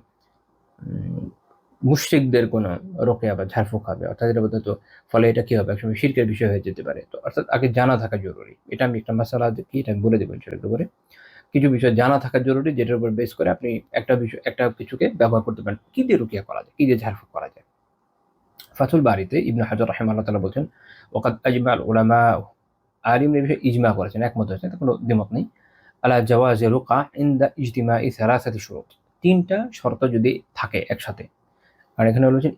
মুশরিকদের কোনো রোকেয়া বা ঝাড়ফুঁক হবে, অর্থাৎ এটা বোধহয়, ফলে এটা কি হবে, একসময় শিরকের বিষয় হয়ে যেতে পারে। তো অর্থাৎ আগে জানা থাকা জরুরি। এটা আমি একটা মাসালা কি এটা আমি বলে দেবো ইনশাআল্লাহ একটু করে। কিছু বিষয় জানা থাকা জরুরি, যেটার উপর বেস করে আপনি একটা কিছুকে ব্যবহার করতে পারেন। কি দিয়ে রুকিয়া করা যায়, কি দিয়ে ঝাড়ফুঁক করা যায়। ফাতুল বারিতে ইবনে হাজার রাহিমাহুল্লাহ তাআলা বলছেন, ওয়াকাদ আজমাল উলামা, আলিম এই বিষয়ে ইজমা করেছেন, একমত হয়েছেন, কোনো দ্বিমত নেই, আলা জাওয়াজি রুকা ইনদা ইজতিমাই সালাসাতি শুরুত, তিনটা শর্ত যদি থাকে একসাথে। আর এখানে বলেছেন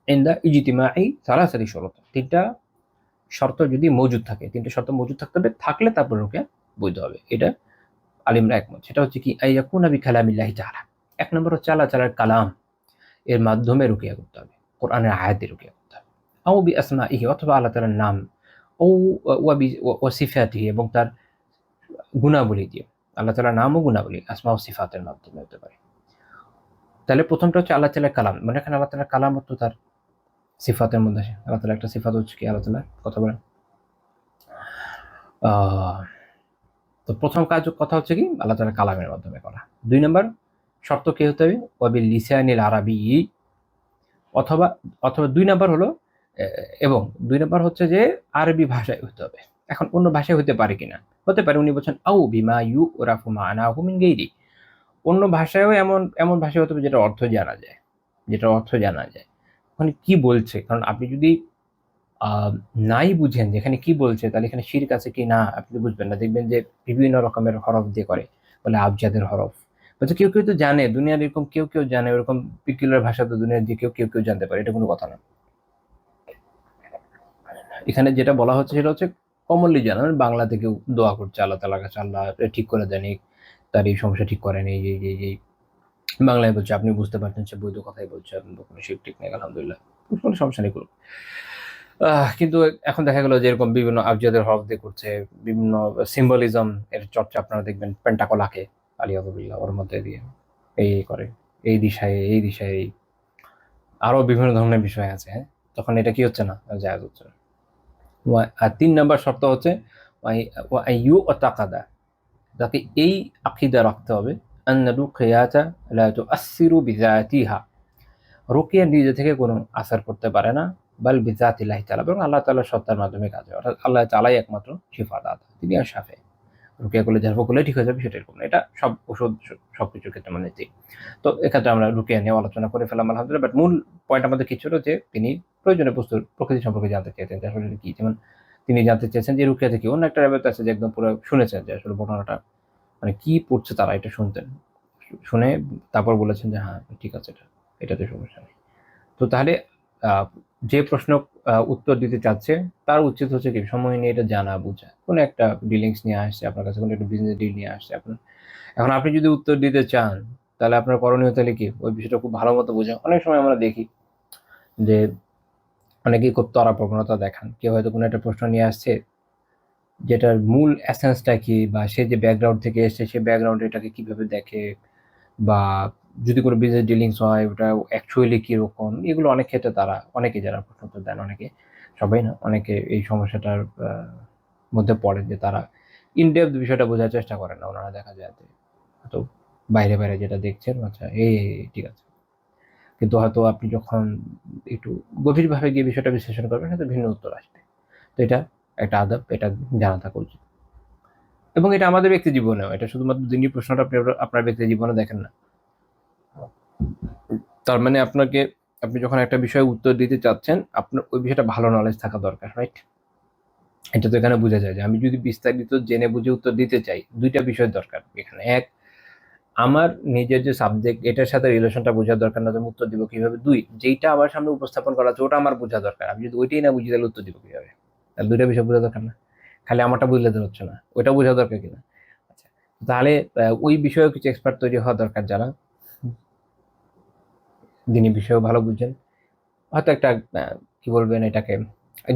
ইনদা ইজতিমাই সালাসাতি শুরুত, তিনটা শর্ত যদি মজুদ থাকে, তিনটা শর্ত মজুদ থাকতে হবে, থাকলে তারপর রুকিয়া বৈধ হবে। এটা আলিমরা একমত। সেটা হচ্ছে কি, আইয়াকুনা বিকালামিল্লাহি তাআলা, এক নম্বর হচ্ছে আল্লাহ তাআলার কালাম এর মাধ্যমে রুকিয়া করতে হবে, কোরআনের আয়াত দিয়ে রুকিয়া করতে হবে। আও বিআসমাইহি, অথবা আল্লাহ তাআলার নাম, ও ওয়া সিফাতিহি, এবং তার গুণাবলী দিয়ে, আল্লাহ তাআলার নাম ও গুণাবলী আসমা ও সিফাতের মাধ্যমে হতে পারে। তাহলে প্রথমটা হচ্ছে আল্লাহ তাআলার কালাম, মানে এখানে আল্লাহ তাআলার কালাম তো তার সিফাতের মধ্যে আসে। আল্লাহ তাআলার একটা সিফাত হচ্ছে কি, আল্লাহ তাআলার কথা বলেন। তো প্রথম কথা হচ্ছে কি, আল্লাহ তাআলার কালামের মাধ্যমে করা। 2 নম্বর শর্ত কি হতে হবে, ওয়াবিল লিসানিল আরাবী, অথবা 2 নম্বর হলো এবং 2 নম্বর হচ্ছে যে আরবি ভাষায় হতে হবে। এখন অন্য ভাষায় হতে পারে কিনা, হতে পারে। উনি বলছেন আউ বিমা ইউরাফু মা'নাহু মিন গায়রি, অন্য ভাষায়ও এমন ভাষায় হতে হবে যেটা অর্থ জানা যায়, ওখানে কি বলছে। কারণ আপনি যদি নাই বুঝেন যেখানে কি বলছে, তাহলে এখানে শিরক আছে কি না আপনি বুঝবেন না। দেখবেন যে বিভিন্ন রকমের হরফ দিয়ে করে, বলে আবজাদের হরফ। বলছে কেউ তো জানে, দুনিয়ার এরকম কেউ জানে, ওরকম পিকুলার ভাষা তো দুনিয়ার যে কেউ জানতে পারে, এটা কোনো কথা না। এখানে যেটা বলা হচ্ছে সেটা হচ্ছে কমনলি জানা, মানে বাংলা থেকে দোয়া করছে আল্লাহ তাআলার কাছে, আল্লাহ ঠিক করে দেন, তার এই সমস্যা ঠিক করেন, এই বাংলায় বলছে, আপনি বুঝতে পারছেন সে বৈধ কথাই বলছে, কোনো শিরক ঠিক নেই, আলহামদুলিল্লাহ, কোনো সমস্যা নেই কোনো। কিন্তু এখন দেখা গেল যে এরকম বিভিন্ন আবজাদের হরফ দিয়ে করছে, বিভিন্ন সিম্বলিজম এর চর্চা আপনারা দেখবেন, পেন্টাকলাকে আলিয়াদুবিল্লাহ ওর মধ্যে দিয়ে এই করে, এই দিশায় আরো বিভিন্ন ধরনের বিষয় আছে। হ্যাঁ, তখন এটা কি হচ্ছে না, জায়েজ হচ্ছে না। আর 3 নাম্বার শর্ত হচ্ছে ইউ ও তাকাদা, যাতে এই আকীদা রাখতে হবে, আন্না রুকিয়াতা লা তুআসসিরু বিযাতিহা, রুকিয়া নিজে থেকে কোনো আসার করতে পারে না, বাল বিজাতিল্লাহি তাআলা, এবং আল্লাহ তাআলার সত্তার মাধ্যমে কাজ হয়। অর্থাৎ আল্লাহ তাআলাই একমাত্র শিফাদাতা, তিনি আর শাফে। রুকিয়া করলে ঝাড়ফুঁক করলে ঠিক হয়ে যাবে, সেটা এরকম না। এটা সব ওষুধ সবকিছুর ক্ষেত্রে মানে ঠিক। তো এক্ষেত্রে আমরা রুকিয়া নিয়ে আলোচনা করে ফেলাম আলহামদুলিল্লাহ। বাট মূল পয়েন্ট আমাদের কি ছিল, যে তিনি প্রয়োজনীয় বস্তুর প্রকৃতি সম্পর্কে জানতে চেয়েছেন, যে আসলে কি। যেমন তিনি জানতে চেয়েছেন যে রুকিয়াতে কি, অন্য একটা রেওয়ায়েত আছে যে একদম পুরো শুনেছেন যে আসলে ঘটনাটা মানে কি পড়ছে তারা, এটা শুনতেন, শুনে তারপর বলেছেন যে হ্যাঁ ঠিক আছে, এটাতে সমস্যা নেই। তো তাহলে যে প্রশ্ন উত্তর দিতে চাচ্ছে তার উচিত হচ্ছে কি, সময় নিয়ে এটা জানা বোঝা। কোনো একটা ডিলিংস নিয়ে আসছে আপনার কাছে, কোনো একটা বিজনেস ডিল নিয়ে আসছে আপনার, এখন আপনি যদি উত্তর দিতে চান, তাহলে আপনার করণীয় তাহলে কি, ওই বিষয়টা খুব ভালো মতো বোঝা। অনেক সময় আমরা দেখি যে অনেকেই খুব তড়া প্রবণতা দেখান, কেউ হয়তো কোনো একটা প্রশ্ন নিয়ে আসছে, যেটার মূল এসেন্সটা কি, বা সে যে ব্যাকগ্রাউন্ড থেকে এসছে, সে ব্যাকগ্রাউন্ড এটাকে কিভাবে দেখে, বা যদি কোনো বিজনেস ডিলিংস হয় ওটা অ্যাকচুয়ালি কীরকম, এগুলো অনেক ক্ষেত্রে তারা অনেকে যারা প্রশ্ন উত্তর দেন, অনেকে, সবাই না, অনেকে এই সমস্যাটার মধ্যে পড়ে যে তারা ইনডেপথ বিষয়টা বোঝার চেষ্টা করে না। ওনারা দেখা যায় যে হয়তো বাইরে বাইরে যেটা দেখছেন, আচ্ছা ঠিক আছে, কিন্তু হয়তো আপনি যখন একটু গভীরভাবে গিয়ে বিষয়টা বিশ্লেষণ করবেন হয়তো ভিন্ন উত্তর আসবে। তো এটা একটা আদব, এটা জানা থাকা উচিত। এবং এটা আমাদের ব্যক্তি জীবনেও, এটা শুধুমাত্র দিনই প্রশ্নটা আপনি আপনার ব্যক্তি জীবনে দেখেন না। তার মানে আপনি যখন একটা বিষয়ে উত্তর দিতে চাচ্ছেন, আপনার ওই বিষয়টা ভালো নলেজ থাকা দরকার, রাইট? এটা তো এখানে বোঝা যায় যে আমি যদি বিস্তারিত জেনে বুঝে উত্তর দিতে চাই, দুইটা বিষয় দরকার এখানে। এক, আমার নিজের যে সাবজেক্ট এটার সাথে রিলেশনটা বোঝার দরকার, না আমি উত্তর দিব কিভাবে। দুই, যেইটা আমার সামনে উপস্থাপন করা আছে ওটা আমার বোঝা দরকার। আমি যদি ওইটাই না বুঝি তাহলে উত্তর দিব কিভাবে? তাহলে দুইটা বিষয় বোঝা দরকার না? খালি আমারটা বুঝলে তো হচ্ছে না, ওইটা বোঝা দরকার কিনা। আচ্ছা, তাহলে ওই বিষয়ে কিছু এক্সপার্ট তৈরি হওয়া দরকার, যারা দিনী বিষয়েও ভালো বুঝেন। হয়তো একটা কি বলবেন এটাকে,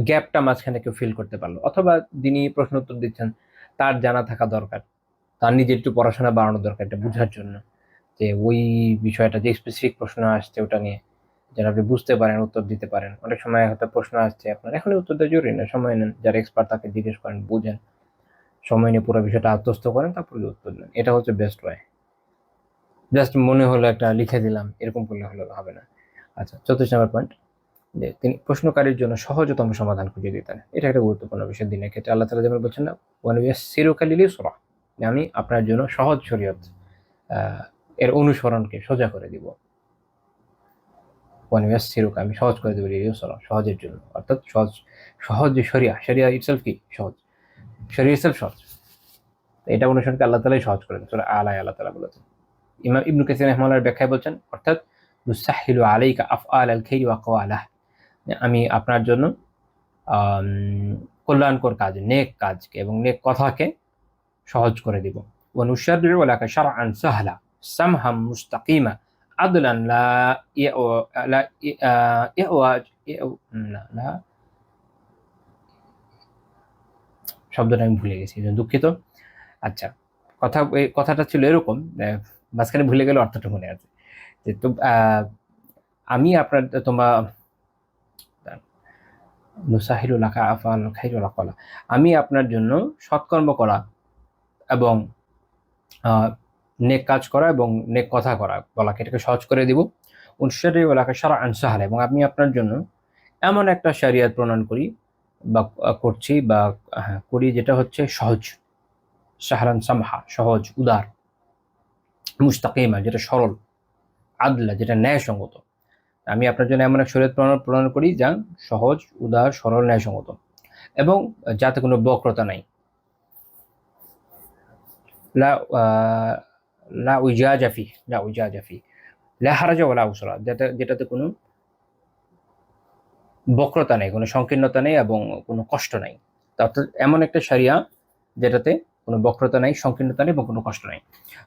গ্যাপটা মাঝখানে কেউ ফিল করতে পারলো, অথবা যিনি প্রশ্ন উত্তর দিচ্ছেন তার জানা থাকা দরকার, তার নিজে একটু পড়াশোনা বাড়ানো দরকার এটা বোঝার জন্য যে ওই বিষয়টা যে স্পেসিফিক প্রশ্ন আসছে ওটা নিয়ে যেন আপনি বুঝতে পারেন, উত্তর দিতে পারেন। অনেক সময় হয়তো প্রশ্ন আসছে আপনার এখনই উত্তর দেওয়া জরুরি না, সময় নেন, যারা এক্সপার্ট তাকে জিজ্ঞেস করেন, বুঝেন, সময় নিয়ে পুরো বিষয়টা আত্মস্থ করেন, তারপরে উত্তর দেন। এটা হচ্ছে বেস্ট ওয়ে। জাস্ট মনে হলো একটা লিখে দিলাম এরকম করলে হবে না। আচ্ছা, 34 নম্বর পয়েন্ট, যে তিনি প্রশ্নকারীর জন্য সহজতম সমাধান খুঁজে দিতেন। এটা একটা গুরুত্বপূর্ণ বিষয় দিনের ক্ষেত্রে। আল্লাহ তাআলা যেমন বলছেন না, ওয়ানুইয়াসসিরুকা লিল-ইউসরা, আমি আপনার জন্য সহজ শরীয়ত এর অনুসরণকে সোজা করে দিব। ওয়ানুইয়াসসিরুকা, আমি সহজ করে দেব, লিল-ইউসরা, সহজের জন্য। অর্থাৎ সহজ যে শরিয়া ইটসেলফ কি সহজ, শরিয়া ইটসেলফ সহজ। এটা অনুসরণকে আল্লাহ তাআলাই সহজ করে দেন। সূরা আলায় আল্লাহ তাআলা বলেছেন। ইমাম ইবনে কাসির রাহিমাহুল্লাহর ব্যাখ্যায় বলছেন, অর্থাৎ নুসাহহিলু আলাইকা আফআলাল খাইরি ওয়া কওয়ালাহ, আমি আপনার জন্য কল্যাণকর কাজ, নেক কাজকে এবং নেক কথাকে সহজ করে দিব। ওয়ানুশাররিউ লাকা শারআন সাহলা সামহাম মুস্তাকিমা আদলান লা লা ইওয়াজ না, শব্দটা আমি ভুলে গেছি, দুঃখিত। আচ্ছা, এই কথাটা ছিল এরকম, মাঝখানে ভুলে গেলে অর্থটা মনে আছে যে আমি আপনার নুসাহিলু লাকা আফআল খাইরুল আকালা, আমি আপনার জন্য সৎকর্ম করা এবং নেক কাজ করা এবং নেক কথা বলাকে এটাকে সহজ করে দিব। উনশারিউ লাকা শারআন সাহলা, এবং আমি আপনার জন্য এমন একটা শরিয়ত প্রণয়ন করি বা করছি বা করি যেটা হচ্ছে সহজ, সাহরান সামহা, সহজ উদার, মুস্তাকিমা যেটা সরল, আদলা যেটা ন্যায়সঙ্গত। আমি আপনার জন্য এমন এক শরীয়ত প্রণয়ন করি যা সহজ, উদার, সরল, ন্যায়সঙ্গত এবং যাতে কোনো বক্রতা নাই। লা লা উইজাজা ফি, লা হারাজা ওয়ালা উসরা, যেটাতে কোনো বক্রতা নেই, কোনো সংকীর্ণতা নেই এবং কোনো কষ্ট নাই। অর্থাৎ এমন একটা শরিয়া যেটাতে কোনো বক্রতা নাই, সংকীর্ণতা নেই এবং কোনো কষ্ট নাই।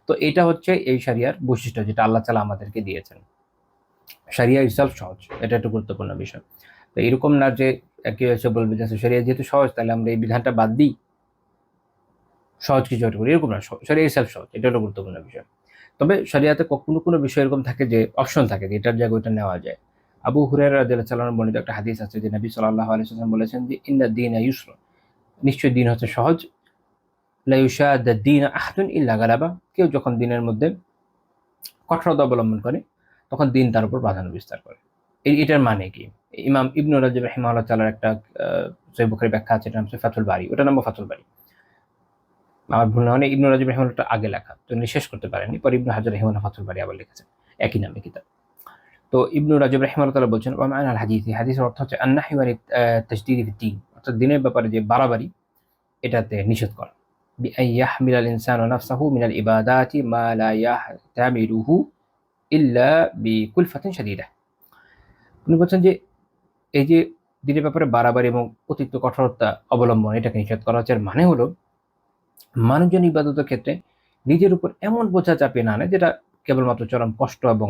তো এটা হচ্ছে এই শরিয়ার বৈশিষ্ট্য যেটা আল্লাহ তাআলা আমাদেরকে দিয়েছেন। শরিয়া ইটসেলফ সহজ, এটা একটা গুরুত্বপূর্ণ বিষয়। তো এরকম না যে কেউ এসে বলবে যে শরিয়া যেহেতু সহজ তাহলে আমরা এই বিধানটা বাদ দিই, সহজ কিছু একটা করি, এরকম না। শরিয়া ইটসেলফ সহজ, এটা একটা গুরুত্বপূর্ণ বিষয়। তবে শরিয়াতে কোনো বিষয় এরকম থাকে যে অপশন থাকে যে এটার জায়গায় ওইটা নেওয়া যায়। আবু হুরায়রা রাদিয়াল্লাহু তাআলা বর্ণিত একটা হাদিস আছে যে নবী সাল্লাল্লাহু আলাইহি ওয়াসাল্লাম বলেছেন যে ইন্নাদ দীনা ইউসর, নিশ্চয়ই দিন হচ্ছে সহজ। লা ইউশাদ্দা দীন আহাদুন ইল্লা গালাবা, কেউ যখন দিনের মধ্যে কঠোরতা অবলম্বন করে তখন দিন তার উপর প্রাধান্য বিস্তার করে। এটার মানে কি? ইমাম ইবনু রাজব রাহিমাহুল্লাহ তাআলার একটা সহিহ বুখারী ব্যাখ্যা আছে, এটা নাম ফাতুল বারী, ওটার নাম ফাতুল বারী। আমার ভুল না হলে ইবনু রাজব রাহিমাহুল্লাহটা আগে লেখা, তো উনি শেষ করতে পারেননি, পরে ইবনু হাজার রাহিমাহুল্লাহ ফাতুল বারী আবার লিখেছেন, একই নামে কিতাব। তো ইবনু রাজব রাহিমাহুল্লাহ তাআলা বলছেন, ওয়া মা'নাল হাদিস, হাদিসের অর্থ হচ্ছে আন-নাহয়ু ওয়া তাশদীদি ফিদ-দীন, অর্থাৎ দিনের ব্যাপারে যে বাড়াবাড়ি এটাতে নিষেধ করা। বিআন ইয়াহমিলাল ইনসানু নাফসাহু মিনাল ইবাদাতি মা লা ইয়াহতামিলুহু ইল্লা বিকুলফাতিন শাদীদা। উনি বলছেন যে এই যে দিনের ব্যাপারে বাড়াবাড়ি এবং অতিরিক্ত কঠোরতা অবলম্বন এটাকে নিষেধ করা হচ্ছে। এর মানে হলো মানুষজন ইবাদতের ক্ষেত্রে নিজের উপর এমন বোঝা চাপিয়ে না আনে যেটা কেবলমাত্র চরম কষ্ট এবং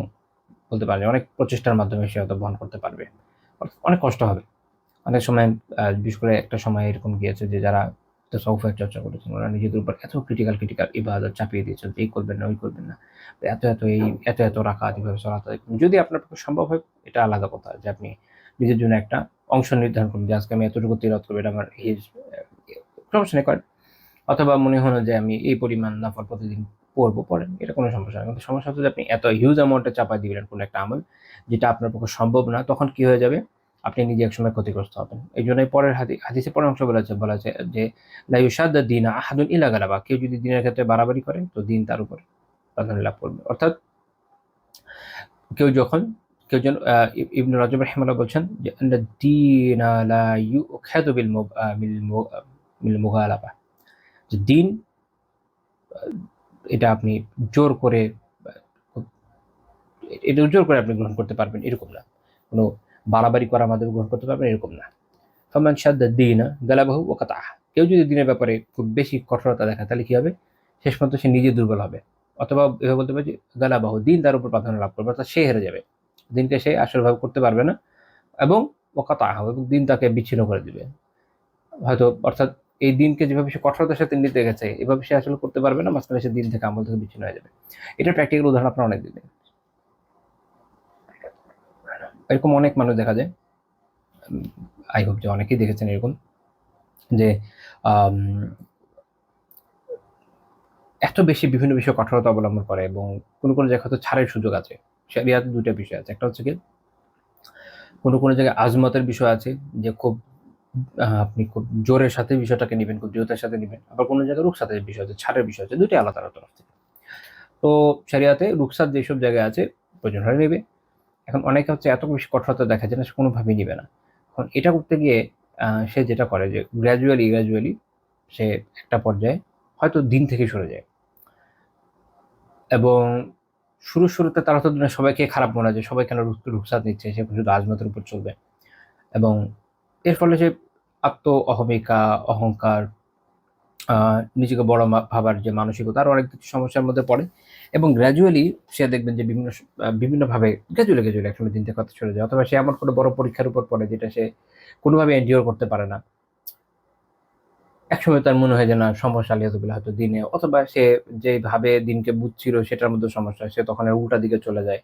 বলতে পারে অনেক প্রচেষ্টার মাধ্যমে সে হয়তো বহন করতে পারবে। অনেক কষ্ট হবে। অনেক সময় বিশেষ করে একটা সময় এরকম গিয়েছে যে যারা তাসাউফের চর্চা করেছেন, ওরা নিজেদের উপর এত ক্রিটিক্যাল ইবাদত চাপিয়ে দিয়েছেন যে এই করবেন না, ওই করবেন না, এত রাকাত এভাবে সালাত আদায় করুন। যদি আপনার পক্ষে সম্ভব হয় এটা আলাদা কথা, যে আপনি নিজের জন্য একটা অংশ নির্ধারণ করুন যে আজকে আমি এতটুকু তিলাওয়াত করবো, এটা আমার সমস্যা নেই করেন। অথবা মনে হলো যে আমি এই পরিমাণ নফল প্রতিদিন পড়েন, এটা কোনো সমস্যা না। কিন্তু সমস্যা হচ্ছে যে আপনি এত হিউজ অ্যামাউন্টে চাপায় দিবেন কোনো একটা আমল যেটা আপনার পক্ষে সম্ভব না, তখন কি হয়ে যাবে? আপনি নিজে একসময় ক্ষতিগ্রস্ত হবেন। এই জন্যই পরের হাদিসের পরের অংশ বলা আছে যে লা ইউশাদ্দা দীনা আহাদুন ইল্লা গালাবা, কেউ যদি দিনের ক্ষেত্রে বাড়াবাড়ি করে তো দিন তার উপর প্রাধান্য লাভ করবে। অর্থাৎ কেউ যখন কেউ ইবনে রাজব রাহিমাহুল্লাহ বলছেন যে আন্না দীনা লা ইউখাযু বিল মুগালাবা, যে দিন এটা আপনি জোর করে আপনি গ্রহণ করতে পারবেন এরকম না, কোনো বাড়াবাড়ি করার মাধ্যমে গ্রহণ করতে পারবেন এরকম না। ফামান শাদ্দা দীনা গালাবাহু ওয়া কাতাহ, কেউ যদি দিনের ব্যাপারে খুব বেশি কঠোরতা দেখায় তাহলে কি হবে? শেষ পর্যন্ত সে নিজে দুর্বল হবে, অথবা এভাবে বলতে পারি যে গালাবাহু, দিন তার উপর প্রাধান্য লাভ করবে, অর্থাৎ সে হেরে যাবে, দিনকে সে আসলভাবে করতে পারবে না, এবং ওয়া কাতাহ, এবং দিন তাকে বিচ্ছিন্ন করে দিবে হয়তো। অর্থাৎ এই দিনকে যেভাবে সে কঠোরতার সাথে নিতে গেছে এভাবে সে আসলে করতে পারবে না, মাঝখানে সে দিন থেকে আমল থেকে বিচ্ছিন্ন হয়ে যাবে। এটা প্র্যাকটিক্যাল উদাহরণ আপনার অনেক দিনে, এরকম অনেক মানুষ দেখা যায়। আই হোপ যে অনেকেই দেখেছেন এরকম, যে এত বেশি বিভিন্ন বিষয়ে কঠোরতা অবলম্বন করে, এবং কোনো জায়গায় হয়তো ছাড়ের সুযোগ আছে। শরিয়াতে দুইটা বিষয় আছে, একটা হচ্ছে কি কোনো জায়গায় আজমতের বিষয় আছে, যে খুব আপনি খুব জোরের সাথে বিষয়টাকে নেবেন, খুব দৃঢ়তার সাথে নেবেন। আবার কোনো জায়গায় রুখসাতের বিষয় আছে, ছাড়ের বিষয় আছে, দুইটাই আলাদা আলাদা তরফ থেকে। তো শরিয়াতে রুখসাত যেসব জায়গায় আছে প্রয়োজন হলে নেবে। এখন অনেকে হচ্ছে এত বেশি কঠোরতা দেখা যায় না, সে কোনোভাবেই নিবে না। এখন এটা করতে গিয়ে সে যেটা করে যে গ্র্যাজুয়ালি সে একটা পর্যায়ে হয়তো দিন থেকে সরে যায়, এবং শুরুতে তারা তো সবাইকে খারাপ মনে হয় যে সবাই কেন রুখসাত নিচ্ছে, সে শুধু আজমতের উপর চলবে, এবং এর ফলে সে অহমিকা, অহংকার, নিজেকে বড় ভাবার যে মানসিকতা, আরো অনেক কিছু সমস্যার মধ্যে পড়ে, এবং গ্র্যাজুয়ালি সে দেখবেন যে বিভিন্নভাবে গ্র্যাজুয়ালি একসময় দিন থেকে কথা চলে যায়, অথবা সে এমন কোনো বড় পরীক্ষার উপর পড়ে যেটা সে কোনোভাবে এনডিওর করতে পারে না। একসময় তার মনে হয় যে না, সমস্যা আলিয়াতুবিল্লাহ হয়তো দিনে, অথবা সে যেভাবে দিনকে বুঝছিল সেটার মধ্যে সমস্যা, সে তখন উল্টা দিকে চলে যায়।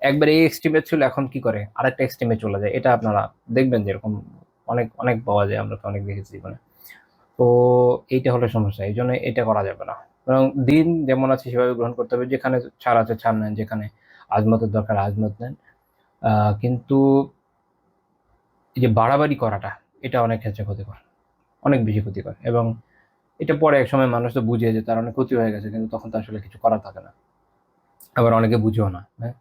একবার এই এক্সট্রিমে ছিল, এখন কি করে আরেকটা এক্সট্রিমে চলে যায়। এটা আপনারা দেখবেন যে এরকম অনেক অনেক পাওয়া যায়, আমরা তো অনেক দেখেছি জীবনে। তো এইটা হলো সমস্যা, এই জন্য এটা করা যাবে না। বরং দিন যেমন আছে সেভাবে গ্রহণ করতে হবে, যেখানে ছাড় আছে ছাড় নেন, যেখানে আজমতের দরকার আজমত নেন। কিন্তু এই যে বাড়াবাড়ি করাটা, এটা অনেক ক্ষেত্রে ক্ষতিকর, অনেক বেশি ক্ষতিকর, এবং এটা পরে এক সময় মানুষ তো বুঝে যে তার অনেক ক্ষতি হয়ে গেছে, কিন্তু তখন তো আসলে কিছু করার থাকে না। আবার অনেকে বুঝেও না। হ্যাঁ,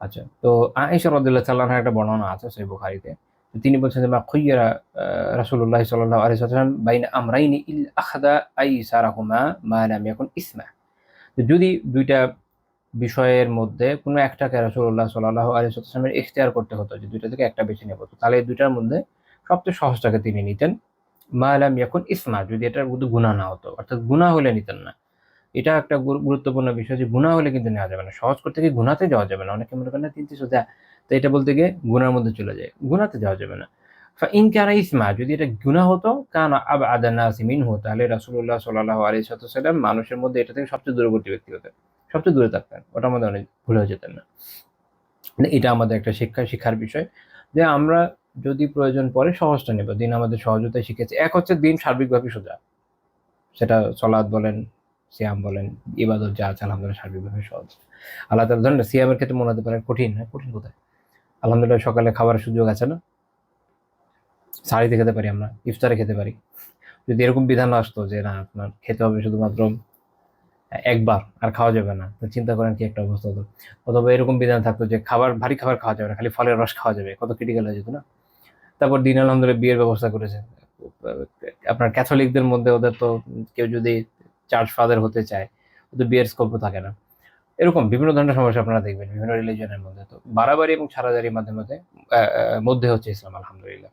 আচ্ছা, তো আয়েশা রাদিয়াল্লাহু তাআলা আনহার একটা বর্ণনা আছে সহিহ বুখারীতে। তিনি বলছেন যে মা খুইরা রাসূলুল্লাহ সাল্লাল্লাহু আলাইহি ওয়াসাল্লাম বাইনা আমরাইনি ইল আখাযা আইসারাহুমা মা লাম ইয়াকুন ইসমা। যদি দুইটা বিষয়ের মধ্যে কোনো একটাকে রাসূলুল্লাহ সাল্লাল্লাহু আলাইহি ওয়াসাল্লামের ইখতিয়ার করতে হতো, যে দুইটা থেকে একটা বেছে নেব, তাহলে এই দুইটার মধ্যে সবচেয়ে সহজটাকে তিনি নিতেন। মা লাম ইয়াকুন ইসমা, যদি এটার মধ্যে গুনাহ না হতো, অর্থাৎ গুনাহ হলে নিতেন না। এটা একটা গুরুত্বপূর্ণ বিষয়, যে গুনাহ হলে কিন্তু নেওয়া যাবে না। সহজ করতে গিয়ে গুনাহতে যাওয়া যাবে না। অনেকে মনে করেন না ৩টি সোজা, তো এটা বলতে গিয়ে গুনার মধ্যে চলে যায়। গুনাহতে যাওয়া যাবে না। ফাইন কানা ইসমা, যদি এটা গুনাহ হতো, কানা আবআদা নাসি মিনহু, তাহলে রাসূলুল্লাহ সাল্লাল্লাহু আলাইহি ওয়াসাল্লাম মানুষের মধ্যে এটা থেকে সবচেয়ে দূরবর্তী ব্যক্তি হতেন। সবচেয়ে দূরে থাকতেন। ওটার মধ্যে অনেক ভুল হয়ে যেতেন না। মানে এটা আমাদের একটা শিক্ষার বিষয়, যে আমরা যদি প্রয়োজন পড়ে সহজটা নেব। দিন আমাদের সহজতায় শিখেছে। এক হচ্ছে দিন সার্বিকভাবে সোজা। সেটা সলাৎ বলেন, সিয়াম বলেন, ইবাদত যা আছে আলহামদুলিল্লাহ সার্বিকভাবে সহজ। আল্লাহ তাআলা ধরেন সিয়ামের ক্ষেত্রে মনে হতে পারে কঠিন, হ্যাঁ কঠিন কোথায়? আলহামদুলিল্লাহ সকালে খাবারের সুযোগ আছে না? সাহারিতে খেতে পারি আমরা, ইফতারে খেতে পারি। যদি এরকম বিধান আসতো যে না আপনার খেতে হবে শুধুমাত্র একবার, আর খাওয়া যাবে না, তো চিন্তা করেন কি একটা অবস্থা হতো। অথবা এরকম বিধান থাকতো যে ভারী খাবার খাওয়া যাবে না, খালি ফলের রস খাওয়া যাবে, কত ক্রিটিক্যাল হয়ে যেত না? তারপর দিন আলহামদুলিল্লাহ বিয়ের ব্যবস্থা করেছে। আপনার ক্যাথলিকদের মধ্যে ওদের তো কেউ যদি চার্চ ফাদার হতে চায়, ওদের বিয়ের স্কোপও থাকে না। এরকম বিভিন্ন ধরনের সমস্যা আপনারা দেখবেন বিভিন্ন রিলিজনের মধ্যে। তো বাড়াবাড়ি এবং ছাড়াছাড়ির মধ্যে হচ্ছে ইসলাম আলহামদুলিল্লাহ,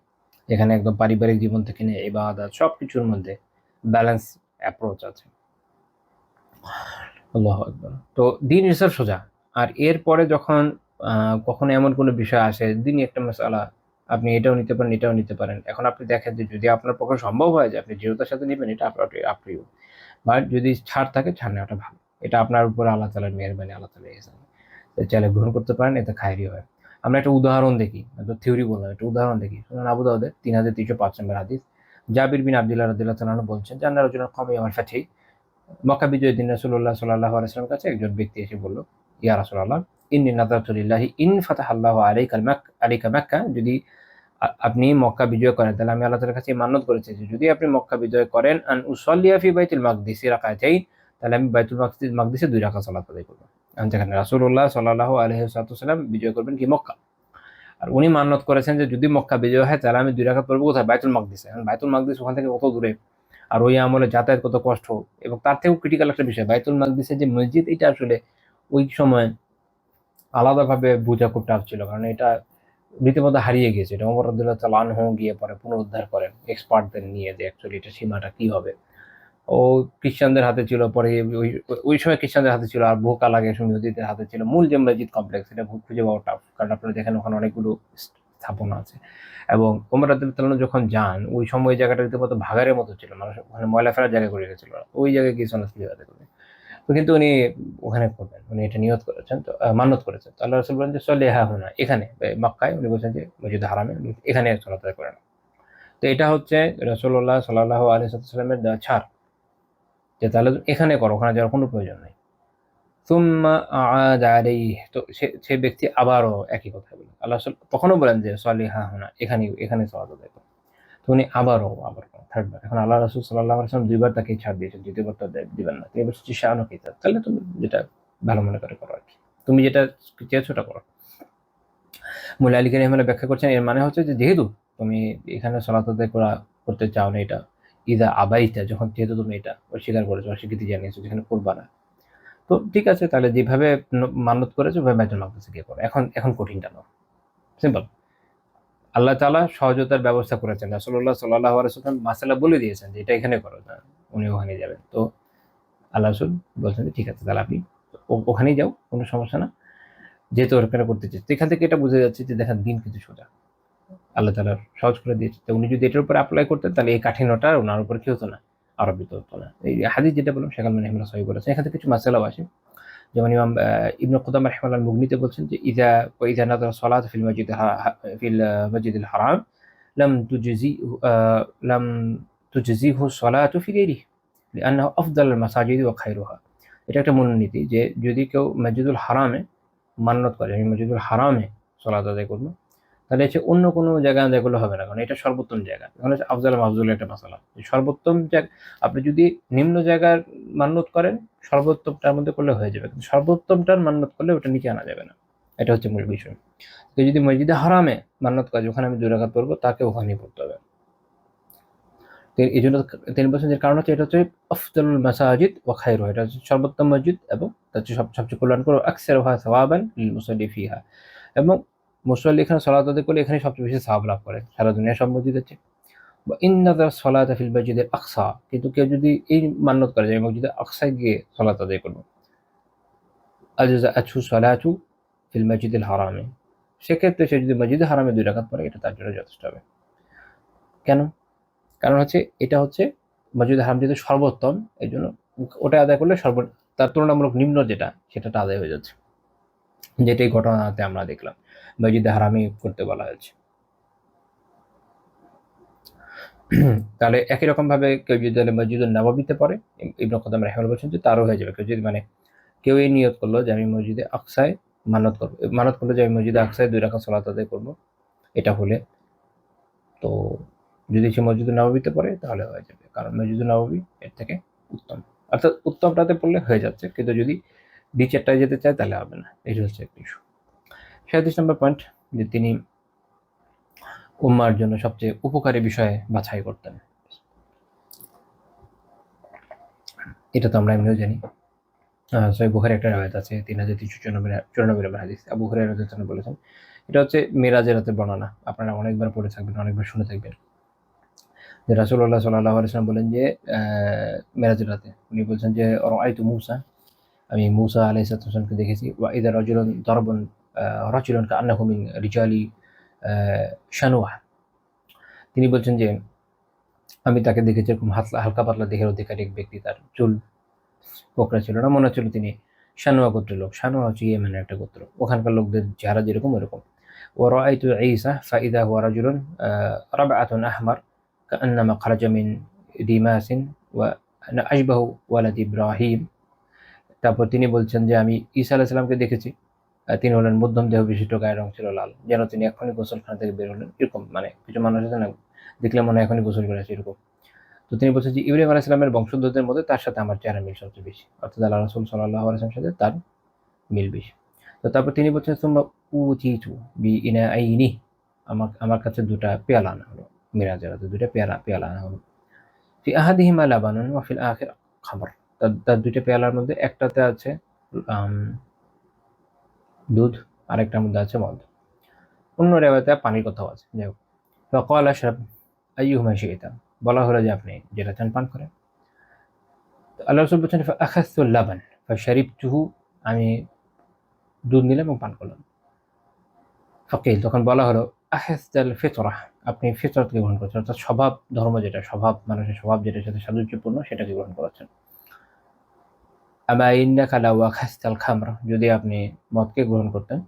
এখানে একদম পারিবারিক জীবন থেকে নিয়ে ইবাদত সবকিছুর মধ্যে ব্যালেন্স অ্যাপ্রোচ আছে। আল্লাহু আকবার। তো দিন সোজা। আর এরপরে যখন কখনো এমন কোনো বিষয় আসে, দিনই একটা মাসআলা আপনি এটাও নিতে পারেন, এটাও নিতে পারেন। এখন আপনি দেখেন যে যদি আপনার পক্ষে সম্ভব হয় যে আপনি দৃঢ়তার সাথে নেবেন, এটা আপনার আপ টু ইউ। বাট যদি ছাড় থাকে, ছাড় নেওয়াটা ভালো। এটা আপনার উপর আল্লাহ তাআলার মেহেরবানি, আল্লাহ তাআলার ইহসান। চাইলে গ্রহণ করতে পারেন, এতে খায়রই হয়। আমরা একটা উদাহরণ দেখি, থিওরি বললাম, একটা উদাহরণ দেখি। সুনান আবু দাউদের 3305 নম্বর হাদিস। জাবির বিন আব্দুল্লাহ রাদিয়াল্লাহু তাআলা আনহু বলছেন যে আন্না রাজুলান কামা ইয়াউমাল ফাতহি, মক্কা বিজয়ের দিন রাসূলুল্লাহ সাল্লাল্লাহু আলাইহি ওয়াসাল্লামের কাছে একজন ব্যক্তি এসে বলল, ইয়া রাসূলুল্লাহ, ইন্নী নাযারতু লিল্লাহি ইন ফাতাহাল্লাহু আলাইকা মাক্কা, যদি আপনি মক্কা বিজয় করেন, তাহলে আমি আল্লাহ তাআলার কাছে মান্যত করেছি যে যদি আপনি মক্কা বিজয় করেন, আন উসাল্লিয়া ফি বাইতুল মাকদিসি রাকাতাইন, তাহলে আমি বাইতুল মাকদিসে 2 রাকাত সালাত আদায় করব। যেখানে রাসূলুল্লাহ সাল্লাল্লাহু আলাইহি ওয়াসাল্লাম বিজয় করবেন কি মক্কা, আর উনি মান্যত করেছেন যে যদি মক্কা বিজয় হয় তাহলে আমি 2 রাকাত পড়বো কোথায়, বাইতুল মাকদিসে। এখন বাইতুল মাকদিস ওখান থেকে কত দূরে, আর ওই আমলে যাতায়াত কত কষ্ট, এবং তার থেকেও ক্রিটিক্যাল একটা বিষয়, বাইতুল মাকদিসের যে মসজিদ, এটা আসলে ওই সময় আলাদাভাবে বোঝা খুব টাফ ছিল, কারণ এটা রীতিমতো হারিয়ে গিয়েছে। এটা ওমর রাদিয়াল্লাহু তাআলা আনহু গিয়ে পরে পুনরুদ্ধার করেন এক্সপার্টদের নিয়ে, যে অ্যাকচুয়ালি এটা সীমাটা কি হবে। ও খ্রিস্টানদের হাতে ছিল, পরে ওই ওই সময় খ্রিস্টানদের হাতে ছিল, আর বহু কাল আগে ইহুদিদের হাতে ছিল। মূল যে মসজিদ কমপ্লেক্স, এটা খুঁজে পাওয়া টাফ, কারণ আপনারা দেখেন ওখানে অনেকগুলো স্থাপনা আছে। এবং ওমর রাদিয়াল্লাহু তাআলা যখন যান, ওই সময় ওই জায়গাটা রীতিমতো ভাগাড়ের মতো ছিল, মানুষ ওখানে ময়লা ফেলার জায়গা করে রেখেছিল, ওই জায়গায় গিয়ে সালাত আদায় করবে। তো কিন্তু উনি ওখানে করবেন, উনি এটা নিয়ত করেছেন, তো মান্যত করেছেন। তো আল্লাহ রাসূল বলেন যে সল্লি হা হুনা, এখানে মক্কায়। উনি বলছেন যে মসজিদে হারামে, এখানে সালাত আদায় করেন। তো এটা হচ্ছে রাসূলুল্লাহ সাল্লাল্লাহু আলাইহি ওয়াসাল্লামের দেওয়া ছাড়, যে তাহলে এখানে করো, ওখানে যাওয়ার কোনো প্রয়োজন নেই। সুম্মা আ'আদ আলাইহি, তো সে ব্যক্তি আবারও একই কথা বলল। আল্লাহ রাসূল তখনও বলেন যে সল্লি হা হুনা, এখানে সালাত আদায় করো। তো উনি আবার থার্ড বার। এখন আল্লাহ রাসূল সাল্লাল্লাহু আলাইহি ওয়াসাল্লাম 2 বার তাকে ছাড় দিয়েছেন, ২য় বার তো দিবেন না। তিনি বলছেন যে শাআনু কিতাব, তাহলে তুমি যেটা ভালো মনে করে করো আরকি। তুমি যেটা চেয়েছো ওটা করো। মুল্লা আলী রাহিমাহুল্লাহ ব্যাখ্যা করছেন, এর মানে হচ্ছে যে যেহেতু তুমি এখানে সালাত আদায় করতে চাও না, এটা ইদা আবাইতা, যখন যেহেতু তুমি এটা অস্বীকার করেছো, অস্বীকৃতি জানিয়েছো যেখানে করবা না, তো ঠিক আছে, তাহলে যেভাবে মান্যত করেছো ওইভাবে বাইতুল মাকদিসে গিয়ে করো। এখন কঠিনটা নাও, সিম্পল। আল্লাহ তাআলা সহজতার ব্যবস্থা করেছেন। রাসূলুল্লাহ সাল্লাল্লাহু আলাইহি ওয়াসাল্লাম মাসালা বলে দিয়েছেন যে এটা এখানে করো না, উনি ওখানে যাবেন। তো আল্লাহ রাসূল বলছেন যে ঠিক আছে, তাহলে আপনি ওখানেই যাও, কোনো সমস্যা না, যেহেতু ওখানে করতে চাচ্ছি। তো এখান থেকে এটা বোঝা যাচ্ছে যে দেখেন দিন কিন্তু সোজা, আল্লাহ তাআলা সহজ করে দিয়েছে। তো উনি যদি এটার উপর অ্যাপ্লাই করতেন, তাহলে এই কাঠিন্যটা ওনার উপর কি হতো না, আরোপিত হতো না। এই হাদিস যেটা বললাম, শেখ আলবনী রাহিমাহুল্লাহ সহিহ করেছেন। এখান থেকে কিছু মাসালাও আসে, যেমন ইমাম ইবনে কুদামা রাহিমাহুল্লাহ মুগনিতে বলছেন যে ইযা নাযারা সালাত ফিল মসজিদিল হারাম লাম তুজজি লাম তুজজিহু সালাতু ফি গায়রিহি লিআন্নাহু আফদালুল মাসাজিদি ওয়া খায়রুহা। এটা একটা মূলনীতি যে যদি কেউ মসজিদুল হারামে মান্যত করে, আমি মসজিদুল হারামে সালাত আদায় করব, তাহলে হচ্ছে অন্য কোনো জায়গায় আদায় করলে হবে না, কারণ এটা সর্বোত্তম জায়গা। এখন হচ্ছে আফজাল মাফজুলের একটা মাসালা, সর্বোত্তম জায়গা। আপনি যদি নিম্ন জায়গার মান্যত করেন, সর্বোত্তমটার মধ্যে করলে হয়ে যাবে, কিন্তু সর্বোত্তমটার মান্যত করলে ওটা নিচে আনা যাবে না। এটা হচ্ছে মূল বিষয়। কেউ যদি মসজিদে হারামে মান্যত করে ওখানে আমি 2 রাকাত পড়বো, তাকে ওখানেই পড়তে হবে। এই জন্য তিনি বলছেন যে কারণ হচ্ছে এটা হচ্ছে আফদালুল মাসাজিদ ওয়া খায়রুহা, এটা হচ্ছে সর্বোত্তম মসজিদ এবং তার চেয়ে সবচেয়ে কল্যাণকর, আকসারুহা সাওয়াবান লিল মুসাল্লি ফিহা, এবং মুসল্লি এখানে সালাত আদায় করলে এখানে সবচেয়ে বেশি সওয়াব লাভ করে সারা দুনিয়ার সব মসজিদের চেয়ে। বা ইন্নাদার সালাতা ফিল মসজিদিল আকসা, কিন্তু কেউ যদি এই মান্যত করে যে মসজিদে আকসায় গিয়ে সালাত আদায় করবো, আজযাআতহু সালাতু ফিল মসজিদিল হারামে, সেক্ষেত্রে সে যদি মসজিদে হারামে 2 রাকাত পড়ে, এটা তার জন্য যথেষ্ট হবে। কেন? কারণ হচ্ছে এটা হচ্ছে মসজিদে হারাম যেহেতু সর্বোত্তম, এই জন্য ওটা আদায় করলে তার তুলনামূলক নিম্ন যেটা, সেটা আদায় হয়ে যাচ্ছে, যেটাই ঘটনাতে আমরা দেখলাম মসজিদে হারামে করতে বলা হয়েছে। তাহলে একই রকম ভাবে কেউ যদি মসজিদুল নববীতে পড়ে, ইবনে কুদামা রাহিমাহুল্লাহ বলছেন যে তারও হয়ে যাবে। কেউ যদি কেউ এই নিয়ত করলো যে আমি মসজিদে আকসায় মানত করলো যে আমি মসজিদে আকসায় 2 রাকাত সালাত আদায় করবো, এটা হলে, তো যদি সে মসজিদুল নববীতে পড়ে তাহলে হয়ে যাবে, কারণ মসজিদুল নববী এর থেকে উত্তম। অর্থাৎ উত্তমটাতে পড়লে হয়ে যাচ্ছে, কিন্তু যদি দ্বিতীয়টায় যেতে চায় তাহলে হবে না। এটা হচ্ছে একটা ইস্যু। 37 নম্বর পয়েন্ট, যে তিনি উম্মার জন্য সবচেয়ে উপকারী বিষয়ে বাছাই করতেন। এটা তো আমরা এমনিও জানি। সহিহ বুখারী একটা রিওয়ায়াত আছে 3394 নম্বর হাদিস, আবু হুরায়রা রাদিয়াল্লাহু আনহু বলেছেন। এটা হচ্ছে মেরাজের রাতের বর্ণনা, আপনারা অনেকবার পড়ে থাকবেন, অনেকবার শুনে থাকবেন। যে রাসূলুল্লাহ সাল্লাল্লাহু আলাইহি ওয়াসাল্লাম বলেন যে মেরাজের রাতে উনি বলছেন যে রাআইতু মূসা, আমি মূসা আলাইহিস সালামকে দেখেছি, ওয়া ইযা রাজুলুন কাআন্নাহু মিন রিজালি শানুয়া। তিনি বলছেন যে আমি তাকে দেখেছি এরকম হালকা পাতলা দেহের অধিকারী এক ব্যক্তি, তার চুল কোঁকড়া ছিল না, মনে হচ্ছিল তিনি শানুয়া গোত্রের লোক। শানুয়া হচ্ছে ইয়েমেনের একটা গোত্র, ওখানকার লোকদের চেহারা যেরকম ওরকম। ورأيت عيسى فإذا هو رجل ربعة أحمر كأنما خرج من ديماس وأنا أشبه ولد إبراهيم। তারপর তিনি বলছেন যে আমি ঈসা আলাইহিস সালামকে দেখেছি, তিনি হলেন মধ্যম দেহ বিশিষ্ট, গায়ের রং ছিল লাল, যেন তিনি এখনই গোসলখানা থেকে বের হলেন এরকম। মানে কিছু মানুষ আছে না, দেখলে মনে হয় এখনই গোসল করেছে এরকম। তো তিনি বলছেন যে ইব্রাহিম আলাইহিস সালামের বংশধরদের মধ্যে তার সাথে আমার চেহারা মিল সবচেয়ে বেশি, অর্থাৎ আল্লাহ রাসূল সাল্লাল্লাহু আলাইহি ওয়াসাল্লামের সাথে তার মিল বেশি। তো তারপর তিনি বলছেন সুম্মা উতিতু বিইনাআইনি, আমার কাছে দুটা পেয়ালা আনা হলো, মিরাজের রাতে দুটা পেয়ালা আনা হলো। ফি আহাদিহিমা লাবানুন ওয়া ফিল আখির খামর, তার দুইটা পেয়ালার মধ্যে একটাতে আছে দুধ, আরেকটার মধ্যে আছে মদ। অন্য রেওয়ায়তে পানির কথাও আছে। যাই হোক, ফাকাল আশরাব আইয়ুহুমা শি'তা, বলা হলো যে আপনি যেটা চান পান করেন। আল্লাহ রাসূল বলছেন ফাআখাযতু লাবান ফাশারিবতুহু, আমি দুধ নিলাম এবং পান করলাম। ফাকিল, তখন বলা হলো আখাযতাল ফিতরাহ, আপনি ফিতরতকে গ্রহণ করছেন, অর্থাৎ স্বভাব ধর্ম যেটা, স্বভাব মানুষের স্বভাব যেটার সাথে সাদৃশ্যপূর্ণ সেটাকে গ্রহণ করেছেন। আমা ইন্নাকা লাও আখাযতাল খামরা, যদি আপনি মদকে গ্রহণ করতেন,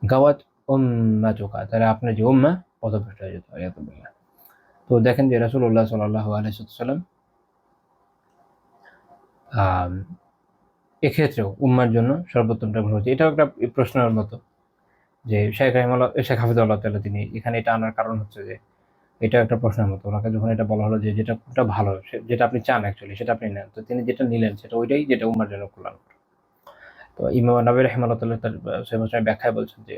গাওয়াত উম্মাতুকা, তাহলে আপনার যে উম্মাহ পথভ্রষ্ট হয়ে যেত। আয়াতুল্লাহ। তো দেখেন যে রাসূলুল্লাহ সাল্লাল্লাহু আলাইহি ওয়াসাল্লাম এক্ষেত্রেও উম্মার জন্য সর্বোত্তমটা গ্রহণ হচ্ছে। এটাও একটা প্রশ্নের মতো যে শেখ হাফিজুল্লাহ তাআলা তিনি এখানে এটা আনার কারণ হচ্ছে যে এটা একটা প্রশ্নের মতো। ওনাকে যখন এটা বলা হলো যে যেটা কোনটা ভালো, যেটা আপনি চান অ্যাকচুয়ালি সেটা আপনি নেন, তো তিনি যেটা নিলেন সেটা ওইটাই যেটা উম্মার জন্য কল্যাণ। তো ইমাম নববী রাহিমাহুল্লাহ তাআলা তার সহিহ মুসলিমের ব্যাখ্যায় বলছেন যে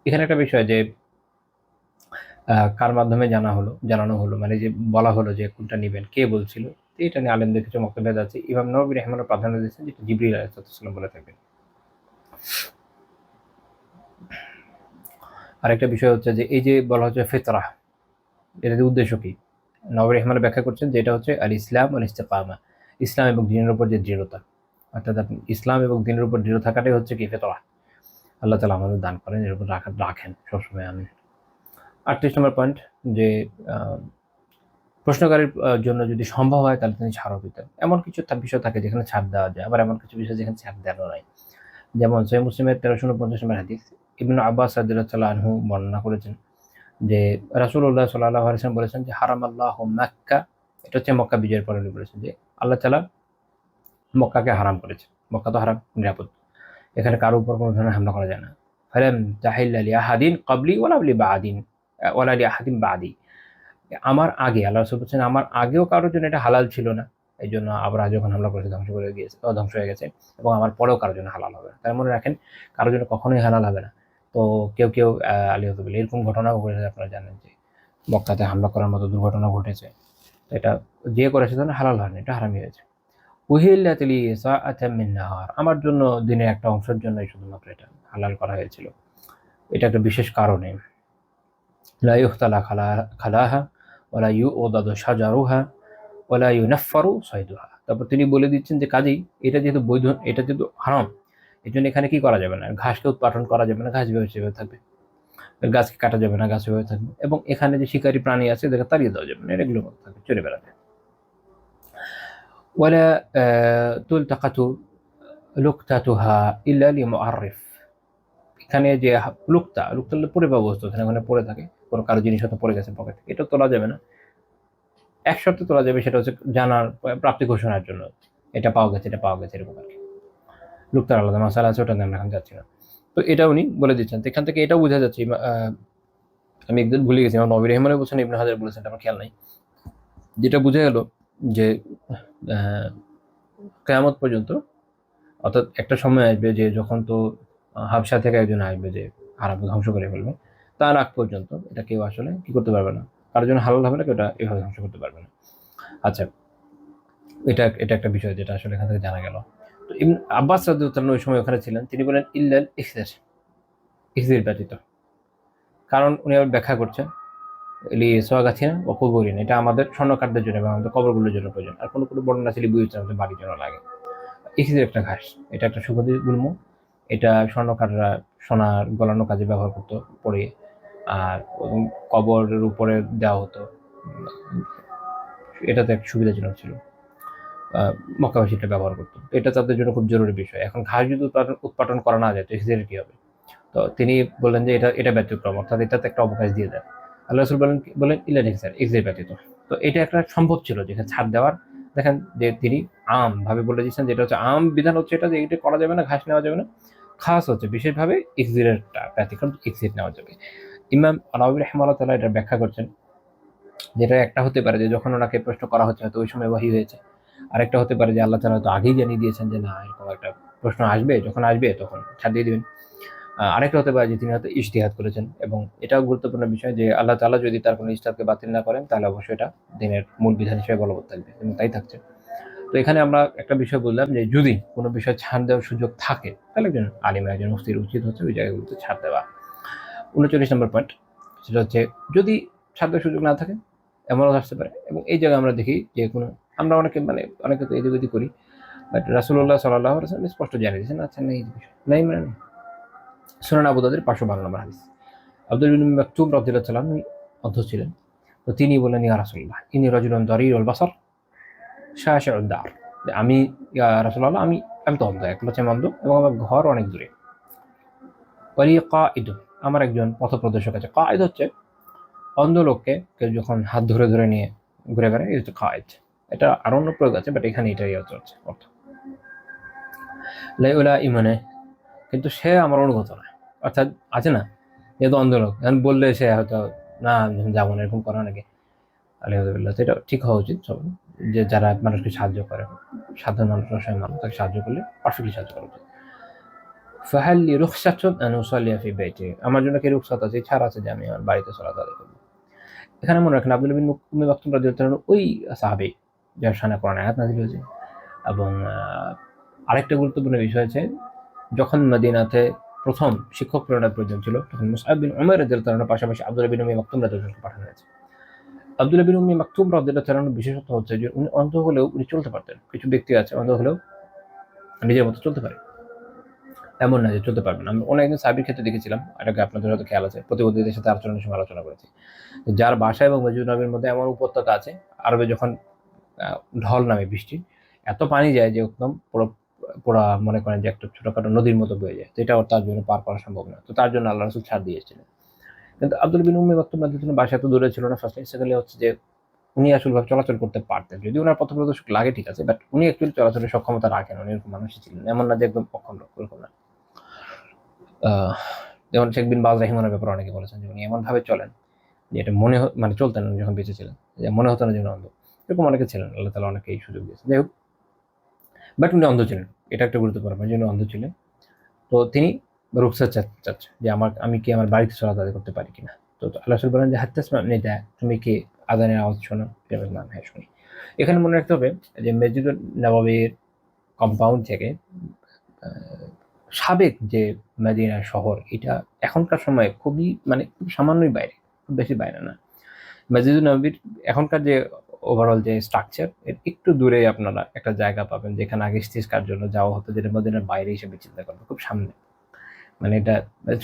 এখানে একটা বিষয় যে কার মাধ্যমে জানানো হলো, মানে যে বলা হলো যে কোনটা নিবেন, কে বলছিল, এটা নিয়ে আলেমদের কিছু মতভেদ আছে। ইমাম নববী রাহিমাহুল্লাহ প্রাধান্য দিয়েছেন যেটা জিবরিল আলাইহিস সালাম বলে থাকেন। আরেকটা বিষয় হচ্ছে যে এই যে বলা হচ্ছে ফিতরাহ, এটার উদ্দেশ্য কি? নববী রাহিমাহুল্লাহ ব্যাখ্যা করছেন যে এটা হচ্ছে আল ইসলাম ওয়াল ইস্তিকামা, ইসলাম এবং দ্বীনের উপর যে দৃঢ়তা, অর্থাৎ আপনি ইসলাম এবং দ্বীনের উপর দৃঢ় থাকাটাই হচ্ছে কি ফিতরাহ। আল্লাহ তাআলা আমাদের দান করেন, এর উপর রাখেন সবসময়। আমি 38 নম্বর পয়েন্ট যে প্রশ্নকারীর জন্য যদি সম্ভব হয় তাহলে তিনি ছাড়ও দিতেন। এমন কিছু বিষয় থাকে যেখানে ছাড় দেওয়া যায়, আবার এমন কিছু বিষয় যেখানে ছাড় দেওয়া নাই। যেমন সহিহ মুসলিমের 1349 নম্বর হাদিস, ইবনে আব্বাস রাদিয়াল্লাহু আনহু বর্ণনা করেছেন যে রাসূলুল্লাহ সাল্লাল্লাহু আলাইহি ওয়াসাল্লাম বলেছেন যে হারামাল্লাহু মক্কা, এটা হচ্ছে মক্কা বিজয়ের পরে উনি বলেছেন যে আল্লাহ তাআলা মক্কাকে হারাম করেছেন। মক্কা তো হারাম, নিরাপদ, এখানে কারো উপর কোনো ধরনের হামলা করা যায় না। ফালাম তাহিল্লা লি আহাদিন ক্বাবলি ওয়ালা লি বাদিন ওয়ালা লি আহাদিন বাদি, আমার আগে আল্লাহ রাসূল বলছেন আমার আগেও কারোর জন্য এটা হালাল ছিল না, এই জন্য আবরাহা যখন হামলা করেছে ধ্বংস হয়ে গেছে, এবং আমার পরেও কারোর জন্য হালাল হবে না। তার মনে রাখেন কারোর জন্য কখনোই হালাল হবে না। তো কেউ আলিয়াযুবিল্লাহ এরকম ঘটনাও ঘটেছে, আপনারা জানেন যে মক্কাতে হামলা করার মতো দুর্ঘটনা ঘটেছে। তো এটা যে করেছে তাহলে হালাল হয়নি, এটা হারামি হয়েছে। উহিল্লাত লি সাআতাম মিন নাহার, আমার জন্য দিনের একটা অংশের জন্যই শুধুমাত্র এটা হালাল করা হয়েছিল, এটা একটা বিশেষ কারণে। লা ইউখতালা খালাহা ওয়ালা ইউদাদু শাজারুহা ওয়ালা ইউনাফফারু সাইদুহা। তারপর তিনি বলে দিচ্ছেন যে কাজেই এটা যেহেতু বৈধ, এটা যেহেতু হারাম, এই জন্য এখানে কি করা যাবে না, ঘাসকে উৎপাদন করা যাবে না, ঘাস সেভাবে থাকবে, গাছকে কাটা যাবে না, গাছ সেভাবে থাকবে, এবং এখানে যে শিকারী প্রাণী আছে এদেরকে তাড়িয়ে দেওয়া যাবে না, এগুলোর মতো থাকবে, চলে বেড়াবে। ওয়ালা তুলতাকাতু লুকতাতুহা ইল্লা লিমুআররিফ, এখানে যে লুকতা পড়ে পাওয়া বস্তু ওখানে পড়ে থাকে, কোনো কারো জিনিস হয়তো পড়ে গেছে পকেট থেকে, এটা তোলা যাবে না। এক শর্তে তোলা যাবে, সেটা হচ্ছে জানার প্রাপ্তি ঘোষণার জন্য, এটা পাওয়া গেছে এরকম আর কি। লুকতার আলাদা মাসালা আছে, ওটা আমরা এখন যাচ্ছি না। তো এটা উনি বলে দিচ্ছেন। তো এখান থেকে এটাও বোঝা যাচ্ছে, আমি একদিন ভুলে গেছি, আমার নবী রহমানে বলছেন, ইবনে হাজার বলেছেন, আমার খেয়াল নাই, যেটা বোঝা গেল যে কিয়ামত পর্যন্ত, অর্থাৎ একটা সময় আসবে যে যখন তো হাবশা থেকে একজন আসবে যে আরবকে ধ্বংস করে ফেলবে, তার আগ পর্যন্ত এটা কেউ আসলে কি করতে পারবে না, কারোর জন্য হালাল হবে না, কেউ এটা এভাবে ধ্বংস করতে পারবে না। আচ্ছা, এটা একটা বিষয় যেটা আসলে এখান থেকে জানা গেল। তো ইবনে আব্বাস রাদিয়াল্লাহু তাআলা ওই সময় ওখানে ছিলেন, তিনি বলেন ইল্লাল ইখজির ব্যতীত, কারণ উনি আবার ব্যাখ্যা করছেন লি সোয়াগাথিনা ও কুবুরিন, এটা আমাদের স্বর্ণকারদের জন্য এবং আমাদের কবরগুলোর জন্য প্রয়োজন। আর কোনো বর্ণনা ছিল বুয়ুত আমাদের বাড়ির জন্য লাগে। ইখজির একটা ঘাস, এটা একটা সুগন্ধি গুল্ম, এটা স্বর্ণকাররা সোনার গলানো কাজে ব্যবহার করতো পরে, আর কবরের উপরে দেওয়া হতো। এটাতে একটা সুবিধাজনক ছিল, মক্কাবাসী এটা ব্যবহার করতো। এটা তাদের জন্য খুব জরুরি বিষয়। এখন ঘাস যদি উৎপাদন করা না যায় তো এক্সিডেন্ট কি হবে? তো তিনি বললেন যে এটা ব্যতিক্রম, অর্থাৎ এটাতে একটা অবকাশ দিয়ে দেন। আল্লাহ রসুল বলেন ইলা এক্সিট ব্যতীত। তো এটা একটা সম্ভব ছিল যেখানে ছাড় দেওয়ার। দেখেন যে তিনি আম ভাবে বলে দিচ্ছেন, যেটা হচ্ছে আম বিধান হচ্ছে এটা যে এটা করা যাবে না, ঘাস নেওয়া যাবে না। খাস হচ্ছে বিশেষভাবে এক্সিটেরটা ব্যতিক্রম, এক্সিট নেওয়া যাবে। ইমাম নবী রাহিমাহুল্লাহ তাআলা এটা ব্যাখ্যা করছেন, যেটা একটা হতে পারে যে যখন ওনাকে প্রশ্ন করা হচ্ছে হয়তো ওই সময় ওহী হয়েছে। আরেকটা হতে পারে যে আল্লাহ তাআলা হয়তো আগেই জানিয়ে দিয়েছেন যে না এরকম একটা প্রশ্ন আসবে, যখন আসবে তখন ছাড় দিয়ে দিবেন। আরেকটা হতে পারে যে তিনি হয়তো ইজতিহাদ করেছেন, এবং এটাও গুরুত্বপূর্ণ বিষয় যে আল্লাহ তাআলা যদি তার কোনো ইজতিহাদকে বাতিল না করেন তাহলে অবশ্যই এটা দিনের মূল বিধান হিসেবে বলবৎ থাকবে, এবং তাই থাকছে। তো এখানে আমরা একটা বিষয় বললাম যে যদি কোনো বিষয় ছাড় দেওয়ার সুযোগ থাকে তাহলে একজন আলিম, একজন মুফতির উচিত হচ্ছে ওই জায়গাগুলোতে ছাড় দেওয়া। ৩৯ নম্বর পয়েন্ট, সেটা হচ্ছে যদি ছাড় দেওয়ার সুযোগ না থাকে এমনও আসতে পারে, এবং এই জায়গায় আমরা দেখি যে কোনো আমরা অনেকে তো এদিক ওদিক করি, বাট রাসূলুল্লাহ সাল্লাল্লাহু আলাইহি ওয়াসাল্লাম স্পষ্ট জানিয়ে দিয়েছেন আচ্ছা নেই এই বিষয় নাই, মানে নেই। সুনান আবু দাউদের ৫১২ নম্বর হাদিস, আব্দুল বিন মাকতুম রাদিয়াল্লাহু তাআলা আনহু অন্ধ ছিলেন। তো তিনি বললেন ইয়া রাসূলুল্লাহ ইন্নী রাজুলুন দারিরুল বাসার শাশিউদ দার, আমি ইয়া রাসূলুল্লাহ আমি তো অন্ধ, এক লোচে অন্ধ, এবং আমার ঘর অনেক দূরে। ওয়ালি কাঈদুন, আমার একজন পথপ্রদর্শক আছে। কাঈদ হচ্ছে অন্ধ লোককে কেউ যখন হাত ধরে ধরে নিয়ে ঘুরে বেড়ায়, এই হচ্ছে কাঈদ। এটা আরো অন্য প্রয়োগ আছে, বাট এখানে এটাই হচ্ছে অর্থ। লাইউলা ইমানে, কিন্তু সে আমার অনুগত না, অর্থাৎ আছে না যেহেতু অন্ধ লোক, এখন বললে সে হয়তো না আমি যাবো না, এরকম করা নাকি আলহামদুলিল্লাহ। তো এটা ঠিক হওয়া উচিত সব, যে যারা মানুষকে সাহায্য করে, সাধারণ মানুষ, অসহায় মানুষ, তাকে সাহায্য করলে পারফেক্টলি সাহায্য করা উচিত। ফাহাল্লি রুখসাতুন আন উসাল্লিয়া ফি বাইতি, আমার জন্য কি রুখসাত আছে, ছাড় আছে যে আমি আমার বাড়িতে সালাত আদায় করব। এখানে মনে রাখেন আব্দুল্লাহ বিন উম্মি মাকতুম রাদিয়াল্লাহু তাআলা ওই সাহাবী যার শানে কোরআন আয়াত নাযিল হয়েছে। এবং আরেকটা গুরুত্বপূর্ণ বিষয় আছে, যখন মদিনাতে প্রথম শিক্ষক প্রেরণার প্রয়োজন ছিল তখন মুসআব বিন উমাইর রাদিয়াল্লাহু তাআলার পাশাপাশি আব্দুল্লাহ বিন উম্মি মাকতুম রাদিয়াল্লাহু তাআলাকে পাঠানো হয়েছে। আব্দুল্লাহ বিন উম্মি মাকতুম রাদিয়াল্লাহু তাআলার বিশেষত্ব হচ্ছে যে উনি অন্ধ হলেও উনি চলতে পারতেন। কিছু ব্যক্তি আছে অন্ধ হলেও নিজের মতো চলতে পারে, এমন না যে চলতে পারবে না। আমি অনেকজন সাহাবীর ক্ষেত্রে দেখেছিলাম, এটাকে আপনাদের হয়তো খেয়াল আছে, প্রতিবন্ধীদের সাথে আলোচনার সময় আলোচনা করেছি, যার বাসা এবং মসজিদ নববীর মধ্যে এমন উপত্যকা আছে, আরবে যখন ঢল নামে বৃষ্টি, এত পানি যায় যে একদম পুরো পুরা মনে করেন যে একটা ছোটখাটো নদীর মতো বয়ে যায়, তো এটা তার জন্য পার করা সম্ভব না। তো তার জন্য আল্লাহ রাসূল ছাড় দিয়েছিলেন। কিন্তু আব্দুল বিন উম্মি মাকতুম রাদিয়াল্লাহু বাসা এত দূরে ছিল না, ফার্স্টলি। সেকেন্ডলি হচ্ছে যে উনি আসলভাবে চলাচল করতে পারতেন, যদি ওনার পথপ্রদর্শক লাগে ঠিক আছে, বাট উনি অ্যাকচুয়ালি চলাচলের সক্ষমতা রাখেন, উনি এরকম মানুষই ছিলেন, এমন না যে একদম অক্ষম লোক, এরকম না। আহ, যেমন শেখ বিন বাজ রাহিমাহুল্লাহর ব্যাপারে অনেকে বলেছেন যে উনি এমন ভাবে চলেন যে এটা মানে চলতেন না যখন বেঁচে ছিলেন, যে মনে হতো না যে উনি অন্ধ। এরকম অনেকে ছিলেন, আল্লাহ তাআলা অনেকে এই সুযোগ দিয়েছেন। যাই হোক, বাট উনি অন্ধ ছিলেন, এটা একটা গুরুত্বপূর্ণ ব্যাপার যে উনি অন্ধ ছিলেন। তো তিনি রুখসাত চাচ্ছে যে আমি কি আমার বাড়িতে সালাত আদায় করতে পারি কিনা। তো আল্লাহ রাসূল বলেন যে হাত্তা তাসমা'u নিদা, তুমি কি আযানের আওয়াজ শোনো? তিনি বললেন নাম, হ্যাঁ শুনি। এখানে মনে রাখতে হবে যে মসজিদুন নববীর কম্পাউন্ড থেকে সাবেক যে মদিনা শহর, এটা এখনকার সময়ে খুবই মানে খুব সামান্যই বাইরে, খুব বেশি বাইরে না। মসজিদুন নববীর এখনকার যে ওভারঅল যে স্ট্রাকচার, এর একটু দূরে আপনারা একটা জায়গা পাবেন যেখানে আগে ইস্তিসকার জন্য যাওয়া হতো, যেটা মদিনার বাইরে হিসেবে চিন্তা করবেন, খুব সামনে। মানে এটা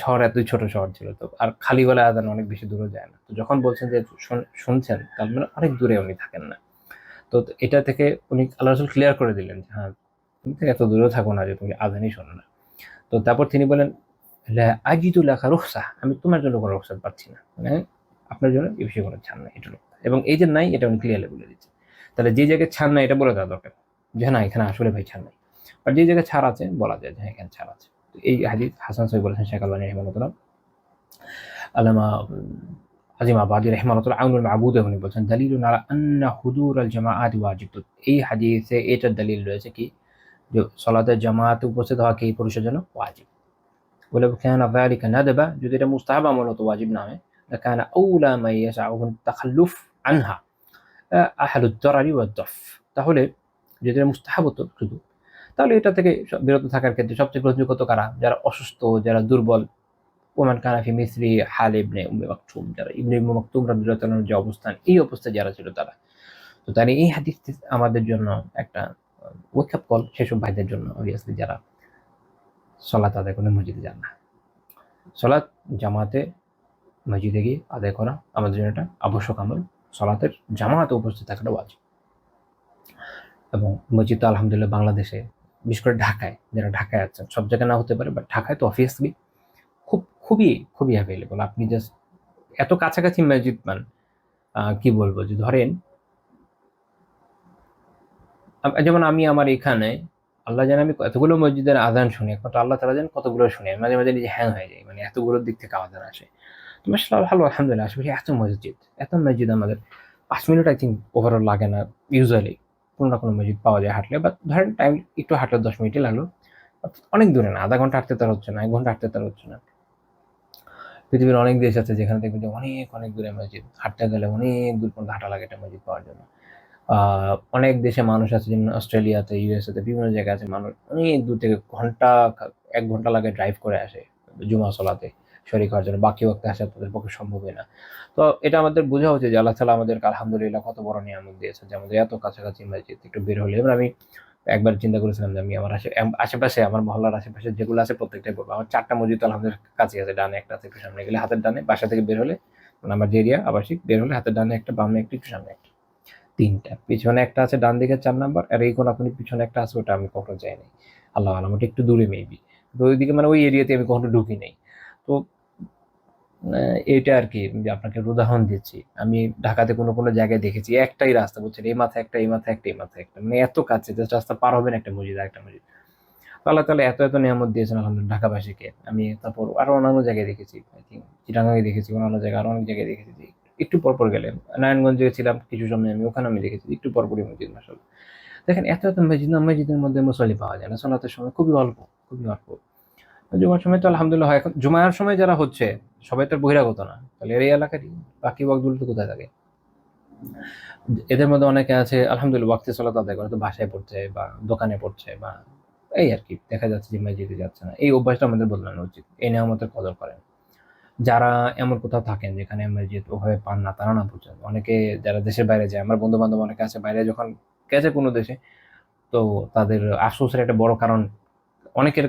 শহর এতই ছোট শহর ছিল, তো আর খালি গলায় আজান অনেক বেশি দূরে যায় না। তো যখন বলছেন যে শুনছেন, তার মানে অনেক দূরে উনি থাকেন না। তো এটা থেকে উনি আল্লাহ রাসূল ক্লিয়ার করে দিলেন যে হ্যাঁ তুমি তো এত দূরেও থাকো না যে তুমি আজানই শোনো না। তো তারপর তিনি বলেন লা আজিদু লাকা রুখসা, আমি তোমার জন্য কোনো রুখসাত পাচ্ছি না, মানে আপনার জন্য এই বিষয়ে কোনো ছাড় নাই, এটুকু। এবং এই যে নাই এটা উনি ক্লিয়ারলি বলে দিচ্ছে। তাহলে যে জায়গায় ছাড় নাই এটা বলে দেওয়া দরকার যে না এখানে আসলে ভাই ছাড় নাই, আর যে জায়গায় ছাড় আছে বলা যায় যে হ্যাঁ এখানে ছাড় আছে। এই হাদিস হাসান সহিহ বলেছেন শেখ আলবানী রাহিমাহুল্লাহ। আল্লামা আজিম আবাদি রাহিমাহুল্লাহ আউনুল মাবুদে উনি বলছেন দালিলুন আলা আন্না হুদুর আল জামাআত ওয়াজিব। এই হাদিসে এটার দলিল রয়েছে কি যে সালাতের জামাতে উপস্থিত হওয়া কি পুরুষের জন্য ওয়াজিব। ولو كان ذلك ندبا, যদি এটা মুস্তাহাব আমল হতো ওয়াজিব না হয়, لكان أولى ما يسعه التخلف عنها أهل الضرر والضعف, তাহলে যদি এটা মুস্তাহাব হতো শুধু, তাহলে এটা থেকে বিরত থাকার ক্ষেত্রে সবচেয়ে গ্রহণযোগ্য হতো কারা? যারা অসুস্থ, যারা দুর্বল। ওমান কানা ফি মিসলি হাল ইবনে উম্মি মাকতুম, যারা ইবনে উম্মি মাকতুম রাদিয়াল্লাহু তাআলার যে অবস্থান, এই অবস্থায় যারা ছিল তারা। তো তাই এই হাদিস আমাদের জন্য একটা ওয়েক আপ কল সেসব ভাইদের জন্য, অবভিয়াসলি যারা সালাত আদায় করে মসজিদে যান না। সলাৎ জামাতে মসজিদে গিয়ে আদায় করা আমাদের জন্য একটা আবশ্যক আমল। সলাতের জামাতে উপস্থিত থাকাটা ওয়াজিব। এবং মসজিদ তো আলহামদুলিল্লাহ বাংলাদেশে, বিশেষ করে ঢাকায়, যারা ঢাকায় আছেন, সব জায়গায় না হতে পারে, বাট ঢাকায় তো অবভিয়াসলি খুবই খুবই অ্যাভেলেবল। আপনি জাস্ট এত কাছাকাছি মসজিদ পান, কি বলবো, যে ধরেন যেমন আমি আমার এখানে, আল্লাহ জানে আমি এতগুলো মসজিদের আজান শুনি, একমাত্র আল্লাহ তাআলা জানেন কতগুলো শুনি। মাঝে মাঝে নিজে হ্যাং হয়ে যায়, মানে এতগুলোর দিক থেকে আজান আসে। তো মাশাআল্লাহ ভালো, আলহামদুলিল্লাহ। আশেপাশে এত মসজিদ আমাদের 5 মিনিট আই থিঙ্ক ওভারঅল লাগে না ইউজুয়ালি। কোনো না কোনো মসজিদ পাওয়া যায় হাঁটলে, বা ধরেন টাইম একটু হাঁটলে 10 মিনিটই লাগলো। অনেক দূরে না, আধা ঘন্টা হাঁটতে তার হচ্ছে না, 1 ঘন্টা হাঁটতে তার হচ্ছে না। পৃথিবীর অনেক দেশ আছে যেখানে দেখবেন যে অনেক অনেক দূরে মসজিদ, হাঁটতে গেলে অনেক দূর পর্যন্ত হাঁটা লাগে একটা মসজিদ পাওয়ার জন্য। অনেক দেশে মানুষ আছে, যেমন অস্ট্রেলিয়াতে, ইউএসএতে, বিভিন্ন জায়গায় আছে মানুষ অনেক দূর থেকে 1 ঘন্টা লাগে ড্রাইভ করে আসে জুমা সলাতে শরীক হওয়ার জন্য। বাকি ওয়াক্তে আসা তাদের পক্ষে সম্ভবই না। তো এটা আমাদের বোঝা উচিত যে আল্লাহ তাআলা আমাদেরকে আলহামদুলিল্লাহ কত বড় নিয়ামত দিয়েছে, যে আমাদের এত কাছাকাছি মসজিদ। একটু বের হলে, এবার আমি একবার চিন্তা করেছিলাম যে আমি আমার আশেপাশে, আমার মহল্লার আশেপাশে যেগুলো আছে প্রত্যেকটাই বলবো। আমার 4টা মসজিদ আলহামদুলিল্লাহ কাছে আছে, ডানে একটা আছে, একটু সামনে গেলে হাতের ডানে, বাসা থেকে বের হলে, মানে আমার যে এরিয়া আবাসিক, বের হলে হাতের ডানে একটা, বামে একটা, একটু সামনে একটা, 3টা। পিছনে একটা আছে, ডান দিকে 4 নাম্বার, আর এই কোনাকুনি পিছনে একটা আছে, ওটা আমি কখনো যাই নাই। আল্লাহ আলম, ওটা একটু দূরে মেবি। তো ওইদিকে, মানে ওই এরিয়াতে আমি কখনো ঢুকি নাই। তো এইটা আর কি, যে আপনাকে একটা উদাহরণ দিচ্ছি। আমি ঢাকাতে কোনো কোনো জায়গায় দেখেছি একটাই রাস্তা, বুঝছেন, এই মাথায় একটা, এই মাথায় একটা, এই মাথায় একটা, মানে এত কাছে, জাস্ট রাস্তা পার হবেন একটা মসজিদ আর একটা মসজিদ। তো আল্লাহ তাআলা এত এত নিয়ামত দিয়েছেন আলহামদুলিল্লাহ ঢাকাবাসীকে। আমি তারপর আরো অন্যান্য জায়গায় দেখেছি, আই থিঙ্ক চিটাগাঁয়ে দেখেছি, অন্যান্য জায়গায়, আরো অনেক জায়গায় দেখেছি যে একটু পরপর গেলে, নারায়ণগঞ্জে ছিলাম কিছু সময় আমি, ওখানে আমি দেখেছি একটু পরপরই মসজিদ। মাশাআল্লাহ, দেখেন এত এত মসজিদ, না মসজিদের মধ্যে মুসল্লি পাওয়া যায় না, সালাতের সময় খুবই অল্প, খুবই অল্প। জুমার সময় তো আলহামদুলিল্লাহ হয়। এখন জুমার সময় যারা হচ্ছে সবাই তো আর বহিরাগত না, তাহলে এই এলাকারই বাকি ওয়াকগুলো তো কোথায় থাকে? এদের মধ্যে অনেকে আছে আলহামদুলিল্লাহ ওয়াক্তে সালাত আদায় করে, তো বাসায় পড়ছে বা দোকানে পড়ছে, বা এই আর কি, দেখা যাচ্ছে যে মসজিদে যাচ্ছে না। এই অভ্যাসটা আমাদের বদলানো উচিত, এই নিয়ামতের কদর করেন। যারা এমন কোথাও থাকেন যেখানে মসজিদ ওভাবে পান না, তারা না বুঝেন। অনেকে যারা দেশের বাইরে যায়, আমার বন্ধু বান্ধব অনেকে আছে বাইরে যখন গেছে কোনো দেশে, তো তাদের আফসোসের একটা বড় কারণ, অনেকের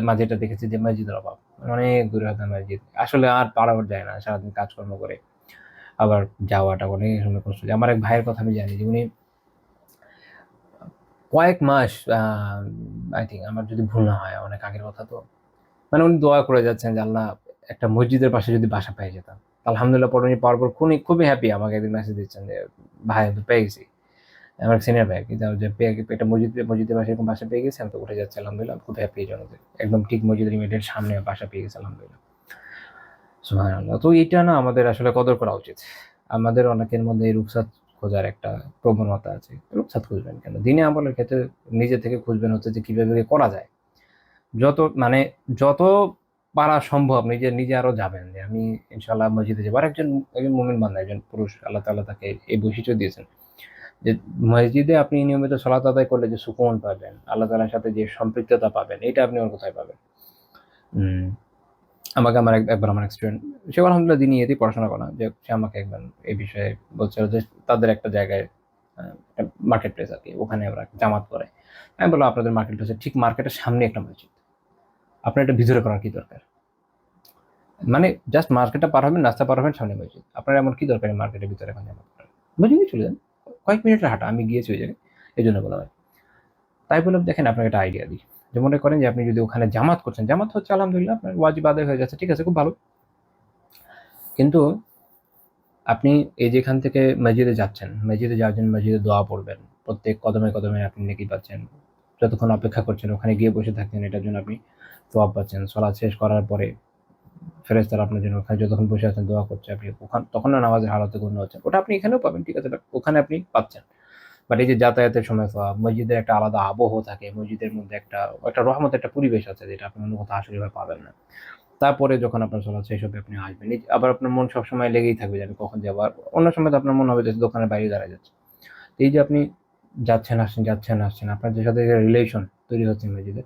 মাঝে এটা দেখেছি যে মসজিদের অভাব। অনেক দূরে হয়তো মসজিদ, আসলে আর পারাও যায় না, সারাদিন কাজকর্ম করে আবার যাওয়াটা অনেক সময় কষ্ট যায়। আমার এক ভাইয়ের কথা আমি জানি যে উনি কয়েক মাস, আই থিঙ্ক আমার যদি ভুল না হয়, অনেক আগের কথা তো, মানে উনি দোয়া করে যাচ্ছেন যে আল্লাহ একটা মসজিদের পাশে যদি বাসা পেয়ে যেতাম। আলহামদুলিল্লাহ পরে উনি পাওয়ার পর খুবই খুবই হ্যাপি, আমাকে একদিন মেসেজ দিচ্ছেন যে ভাই আমি তো পেয়ে গেছি। আমার সিনিয়র ভাই কি, যে পেয়ে একটা মসজিদের পাশে এরকম বাসা পেয়ে গেছি, আমি তো উঠে যাচ্ছি আলহামদুলিল্লাহ, আমি খুব হ্যাপি এই জন্য। একদম ঠিক মসজিদের ইমিডিয়েট সামনে বাসা পেয়ে গেছে আলহামদুলিল্লাহ। সুবহানাল্লাহ। তো এইটা না আমাদের আসলে কদর করা উচিত। আমাদের অনেকের মধ্যে এই রুখসাত খোঁজার একটা প্রবণতা আছে। রুখসাত খুঁজবেন কেন? দিনে আমলের ক্ষেত্রে নিজে থেকে খুঁজবেন হচ্ছে যে কিভাবে করা যায়। যত মানে যত পারা সম্ভব নিজে, নিজে আরো যাবেন যে আমি ইনশাআল্লাহ মসজিদে যাবো। আর একজন মুমিন বান্দা, একজন পুরুষ, আল্লাহ তাআলা তাকে এই বৈশিষ্ট্য দিয়েছেন যে মসজিদে আপনি নিয়মিত সালাত আদায় করলে যে সুকুন পাবেন, আল্লাহ তাআলার সাথে যে সম্পৃক্ততা পাবেন, এটা আপনি আর কোথায় পাবেন? উম একবার আমার এক স্টুডেন্ট, সে আলহামদুলিল্লাহ দিনিয়াতেই পড়াশোনা করা, যে সে আমাকে একবার এই বিষয়ে বলছিল যে তাদের একটা জায়গায় একটা মার্কেট প্লেস আরকি, ওখানে ওরা জামাত করে। আমি বললাম আপনাদের মার্কেট প্লেসের ঠিক মার্কেটের সামনে একটা মসজিদ। আপনার এটা ভিতরে করার কি দরকার? মানে জাস্ট মার্কেটটা পার হবেন, রাস্তা পার হবেন, সামনে মসজিদ। আপনার এমন কি দরকার এই মার্কেটের ভিতরে এখন জামাত করার? মসজিদে চলে যান। কয়েক মিনিটের হাঁটা, আমি গিয়েছি ওই জায়গায়। এজন্য বলা হয়। তাই বললাম দেখেন আপনাকে একটা আইডিয়া দিই। যে মনে করেন যে আপনি যদি ওখানে জামাত করছেন, জামাত হচ্ছে আলহামদুলিল্লাহ আপনার ওয়াজিব আদায় হয়ে যাচ্ছে। ঠিক আছে, খুব ভালো। কিন্তু আপনি এই যেখান থেকে মসজিদে যাচ্ছেন, মসজিদে যাওয়ার জন্য মসজিদে দোয়া পড়বেন। প্রত্যেক কদমে কদমে আপনি নেকি পাচ্ছেন। যতক্ষণ অপেক্ষা করছেন ওখানে গিয়ে বসে থাকছেন, এটার জন্য আপনি সওয়াব পাচ্ছেন। সালাত শেষ করার পরে ফেরেশতারা আপনার জন্য ওখানে যতক্ষণ বসে আছেন দোয়া করছে, আপনি তখনও নামাজের হালতে গণ্য হচ্ছেন। ওটা আপনি এখানেও পাবেন, ঠিক আছে, বাট ওখানে আপনি পাচ্ছেন। বাট এই যে যাতায়াতের সময় সওয়াব, মসজিদের একটা আলাদা আবহ থাকে, মসজিদের মধ্যে একটা একটা রহমতের একটা পরিবেশ আছে, যেটা আপনি অন্য কোথাও আসলে পাবেন না। তারপরে যখন আপনার চলা শেষ হবে আপনি আসবেন, আবার আপনার মন সবসময় লেগেই থাকবে যে আমি কখন যাবো। আর অন্য সময় তো আপনার মনে হবে যে দোকানের বাইরে দাঁড়ায় যাচ্ছে। এই যে আপনি যাচ্ছেন আসছেন, আপনার যে সাথে রিলেশন তৈরি হচ্ছে মসজিদে,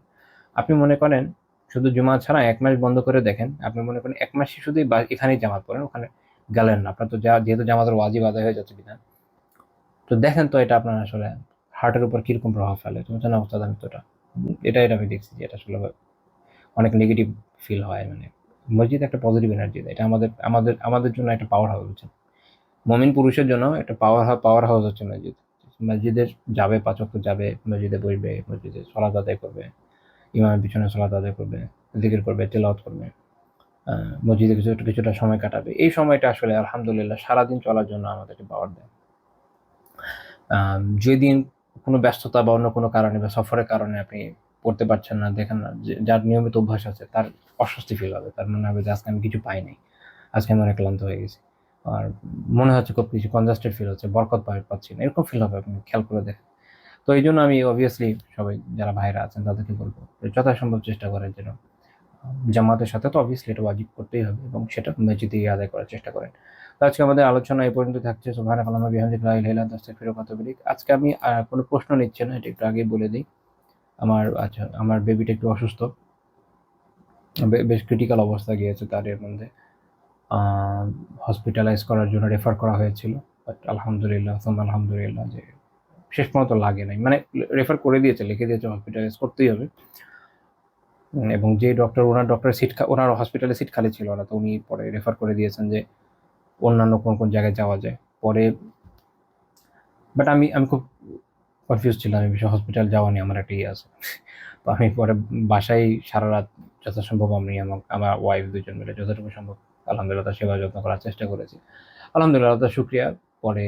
আপনি মনে করেন শুধু জুমা ছাড়া 1 মাস বন্ধ করে দেখেন, আপনি মনে করেন 1 মাস শুধুই এখানেই জামাত পড়েন, ওখানে গেলেন না, আপনার তো যেহেতু জামাতের ওয়াজিব আদায় হয়ে যাচ্ছে বিধান। তো দেখেন তো এটা আপনার আসলে হার্টের উপর কিরকম প্রভাব ফেলে। তুমি তো না ওস্তাদ, আমি তো এটা আমি দেখছি যে এটা আসলে অনেক নেগেটিভ ফিল হয়, মানে মসজিদ একটা পজিটিভ এনার্জি দেয়, এটা আমাদের আমাদের আমাদের জন্য একটা পাওয়ার হাউস হচ্ছে, মমিন পুরুষের জন্য একটা পাওয়ার হাউস হচ্ছে মসজিদ। মসজিদে যাবে, 5 ওয়াক্ত যাবে, মসজিদে বসবে, মসজিদে সালাত আদায় করবে, ইমামের পিছনে সালাত আদায় করবে, জিকির করবে, তেলাওয়াত করবে, মসজিদে কিছুটা সময় কাটাবে। এই সময়টা আসলে আলহামদুলিল্লাহ সারাদিন চলার জন্য আমাদেরকে পাওয়ার দেয়। যেদিন কোনো ব্যস্ততা বা অন্য কোনো কারণে বা সফরের কারণে আপনি পড়তে পারছেন না, দেখেন না, যার নিয়মিত অভ্যাস আছে তার অস্বস্তি ফিল হবে, তার মনে হবে যে আজকে আমি কিছু পাই নাই, আজকে আমি অনেক ক্লান্ত হয়ে গেছি, আর মনে হচ্ছে খুব কিছু কনজাস্টেড ফিল হচ্ছে, বরকত পাচ্ছি না, এরকম ফিল হবে, আপনি খেয়াল করে দেখেন। তো এই জন্য আমি অবভিয়াসলি সবাই যারা ভাইরা আছেন তাদেরকে বলবো যথাসম্ভব চেষ্টা করেন যেন জামাতের সাথে, তো অবভিয়াসলি এটা ওয়াজিব করতেই হবে এবং সেটা মসজিদে গিয়ে আদায় করার চেষ্টা করেন। তো আজকে আমাদের আলোচনা এই পর্যন্ত থাকছে। সুবহানাকাল্লাহুম্মা বিহামদিকা লা ইলাহা ইল্লা আনতা আস্তাগফিরুকা ওয়া আতুবু ইলাইক। আজকে আমি কোনো প্রশ্ন নিচ্ছি না, এটা একটু আগে বলে দিই। আমার বেবিটা একটু অসুস্থ, বেশ ক্রিটিক্যাল অবস্থা গিয়েছে তার, এর মধ্যে হসপিটালাইজ করার জন্য রেফার করা হয়েছিল, বাট আলহামদুলিল্লাহ সুম্মা আলহামদুলিল্লাহ যে শেষ পর্যন্ত লাগে নাই, মানে রেফার করে দিয়েছে, লিখে দিয়েছে হসপিটালাইজ করতেই হবে। এবং যে ওনার ডক্টরের সিট, ওনার হসপিটালে সিট খালি ছিল না, তো উনি পরে রেফার করে দিয়েছেন যে অন্যান্য কোন জায়গায় যাওয়া যায় পরে। বাট আমি আমি খুব কনফিউজ ছিলাম এই বিষয়ে, হসপিটাল যাওয়া নিয়ে আমার একটা ইয়ে আছে। তো আমি পরে বাসায় সারা রাত যথাসম্ভব আমি আমার ওয়াইফ দুজন মিলে যতটুকু সম্ভব আলহামদুলিল্লাহ তার সেবা যত্ন করার চেষ্টা করেছি। আলহামদুলিল্লাহ তার শুক্রিয়া। পরে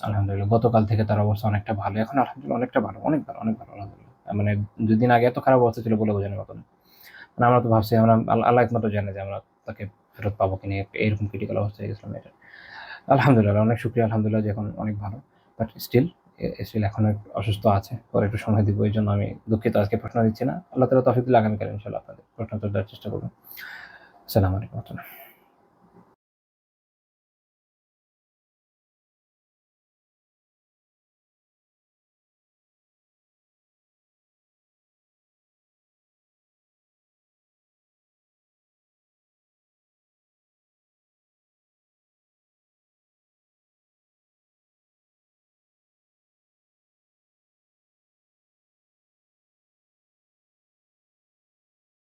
আলহামদুলিল্লাহ গতকাল থেকে তার অবস্থা অনেকটা ভালো, এখন আলহামদুলিল্লাহ অনেকটা ভালো, অনেক ভালো, অনেক ভালো আলহামদুলিল্লাহ। মানে 2 দিন আগে এত খারাপ অবস্থা ছিল বলে বোঝানোর মতো না। মানে আমরা তো ভাবছি, আল্লাহ একমাত্র জানে যে আমরা তাকে ফেরত পাবো কিনা, এরকম ক্রিটিক্যাল অবস্থা হয়ে গেছিলাম এটা। আলহামদুলিল্লাহ অনেক শুক্রিয়া, আলহামদুলিল্লাহ যে এখন অনেক ভালো। বাট স্টিল এখনো অসুস্থ আছে, পরে একটু সময় দিব, এই জন্য আমি দুঃখিত, আজকে প্রশ্ন দিচ্ছি না। আল্লাহ তাআলা তৌফিক দিলে আগামীকাল ইনশাআল্লাহ আপনাদের প্রশ্ন উত্তর দেওয়ার চেষ্টা করবো। আসসালামু আলাইকুম।